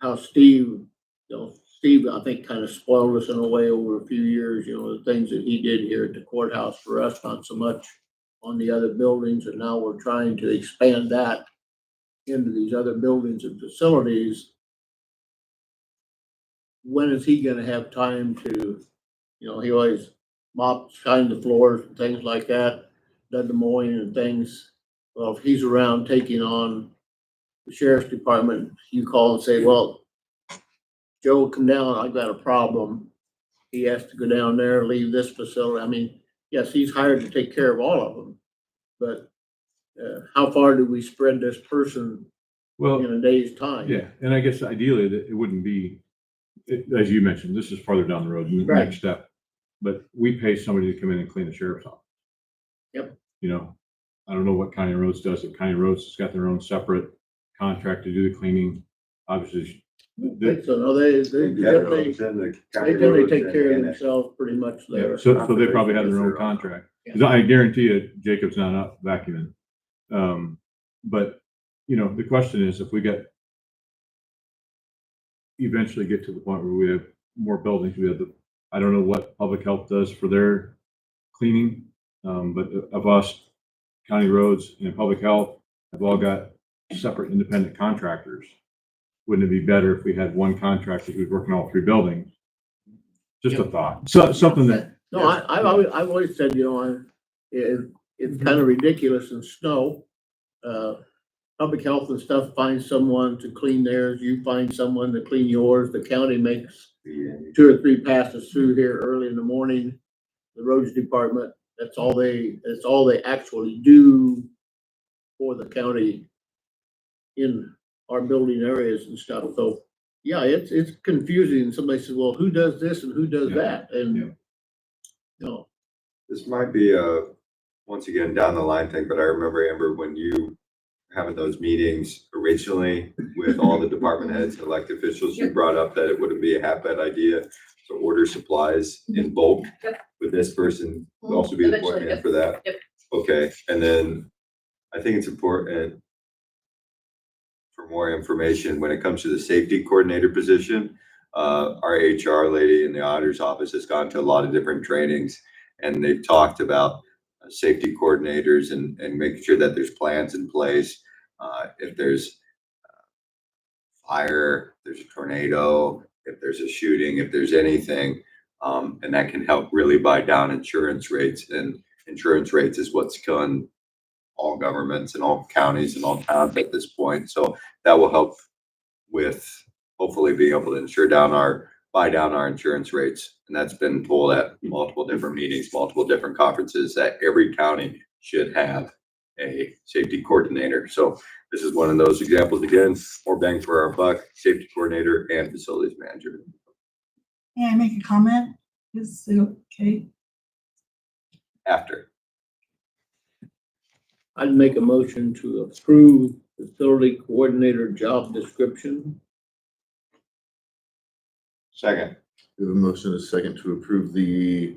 how Steve, I think kind of spoiled us in a way over a few years, the things that he did here at the courthouse for us, not so much on the other buildings, and now we're trying to expand that into these other buildings and facilities. When is he gonna have time to, he always mops, shined the floors and things like that, done the mowing and things. Well, if he's around taking on the sheriff's department, you call and say, well, Joe, come down, I've got a problem. He has to go down there, leave this facility. Yes, he's hired to take care of all of them, but how far do we spread this person Well, in a day's time? yeah, and I guess ideally that it wouldn't be, as you mentioned, this is farther down the road, the Right. next step. But we pay somebody to come in and clean the sheriff's office. Yep. I don't know what County Roads does. If County Roads has got their own separate contract to do the cleaning, obviously. So no, they Roads and the county generally roads take and care of annex. themselves pretty much there. So they probably have their own contract. 'Cause I guarantee you, Jacob's not up vacuuming. But, the question is, if we eventually get to the point where we have more buildings, I don't know what public health does for their cleaning. But of us, county roads and public health have all got separate independent contractors. Wouldn't it be better if we had one contractor who's working all three buildings? Just a thought. So something that. No, I've always said, it's kind of ridiculous in snow. Public health and stuff finds someone to clean theirs, you find someone to clean yours, the county makes 2 or 3 passes through here early in the morning. The roads department, that's all they actually do for the county in our building areas and stuff. So Yeah, it's confusing. Somebody says, well, who does this and who does Yeah. that? And, Yeah. you know, This might be a, once again, down the line thing, but I remember, Amber, when you having those meetings originally with all the department heads and elected officials, you brought up that it wouldn't be a half bad idea to order supplies in bulk. Yep. Would this person also be the point Eventually, man yep. for that? Yep. Okay, and then I think it's important for more information when it comes to the safety coordinator position. Our HR lady in the auditor's office has gone to a lot of different trainings, and they've talked about safety coordinators and making sure that there's plans in place. If there's fire, if there's a tornado, if there's a shooting, if there's anything, and that can help really buy down insurance rates. And insurance rates is what's killing all governments and all counties and all towns at this point. So that will help with hopefully being able to buy down our insurance rates. And that's been told at multiple different meetings, multiple different conferences, that every county should have a safety coordinator. So this is one of those examples. Again, more bang for our buck, safety coordinator and facilities manager. May I make a comment? Is it okay? After. I'd make a motion to approve facility coordinator job description. Second. We have a motion and a second to approve the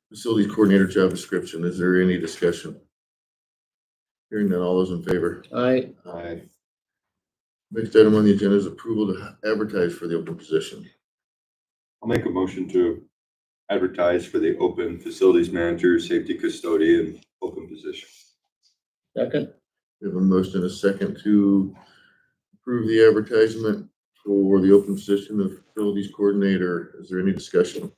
facilities coordinator job description. Is there any discussion? Hearing none, all those in favor? Aye. Aye. Next item on the agenda is approval to advertise for the open position. I'll make a motion to advertise for the open facilities manager, safety custodian, open position. Second. We have a motion and a second to approve the advertisement for the open position of facilities coordinator. Is there any discussion?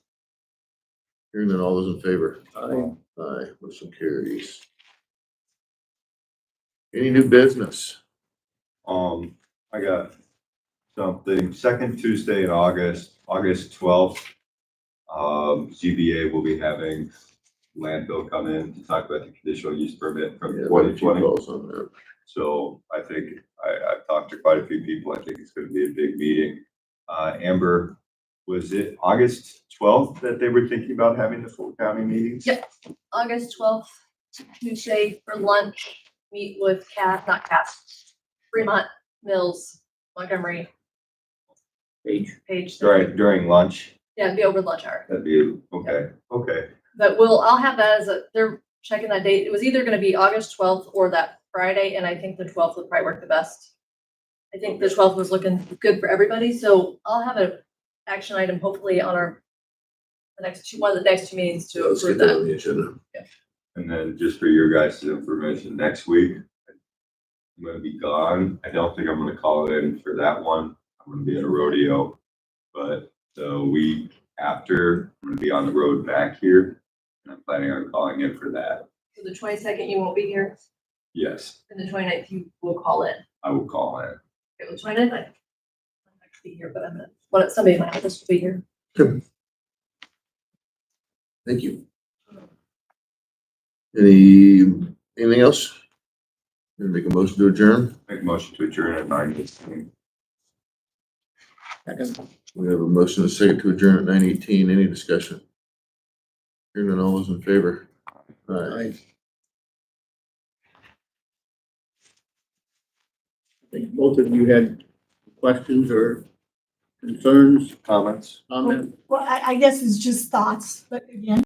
Hearing none, all those in favor? Aye. Aye, motion carries. Any new business? I got something, second Tuesday in August, August 12th. ZBA will be having landfill come in to talk about the conditional use permit from Yeah, 2020. calls on that. So I think I've talked to quite a few people. I think it's going to be a big meeting. Amber, was it August 12th that they were thinking about having the full county meetings? Yep. August 12th, Tuesday for lunch, meet with Fremont, Mills, Montgomery, Page. Page. During lunch? Yeah, it'd be over lunch hour. That'd be, okay. But I'll have that they're checking that date. It was either gonna be August 12th or that Friday, and I think the 12th would probably work the best. I think the 12th was looking good for everybody, so I'll have an action item hopefully on one of the next two meetings to Let's approve get that that. on the agenda. And then just for your guys' information, next week, I'm gonna be gone. I don't think I'm gonna call in for that one. I'm gonna be at a rodeo. But the week after, I'm gonna be on the road back here. And I'm planning on calling in for that. So the 22nd, you won't be here, Yes, and the 29th, you will call in. I will call in. Okay, well, 29th, I'm not gonna be here, but somebody in my office will be here. Thank you. Anything else? Gonna make a motion to adjourn? Make a motion to adjourn at 9:15. Second. We have a motion and a second to adjourn at 9:18. Any discussion? Hearing none, all those in favor? Aye. Aye. I think both of you had questions or concerns, Comments? comments. Well, I guess it's just thoughts, but again,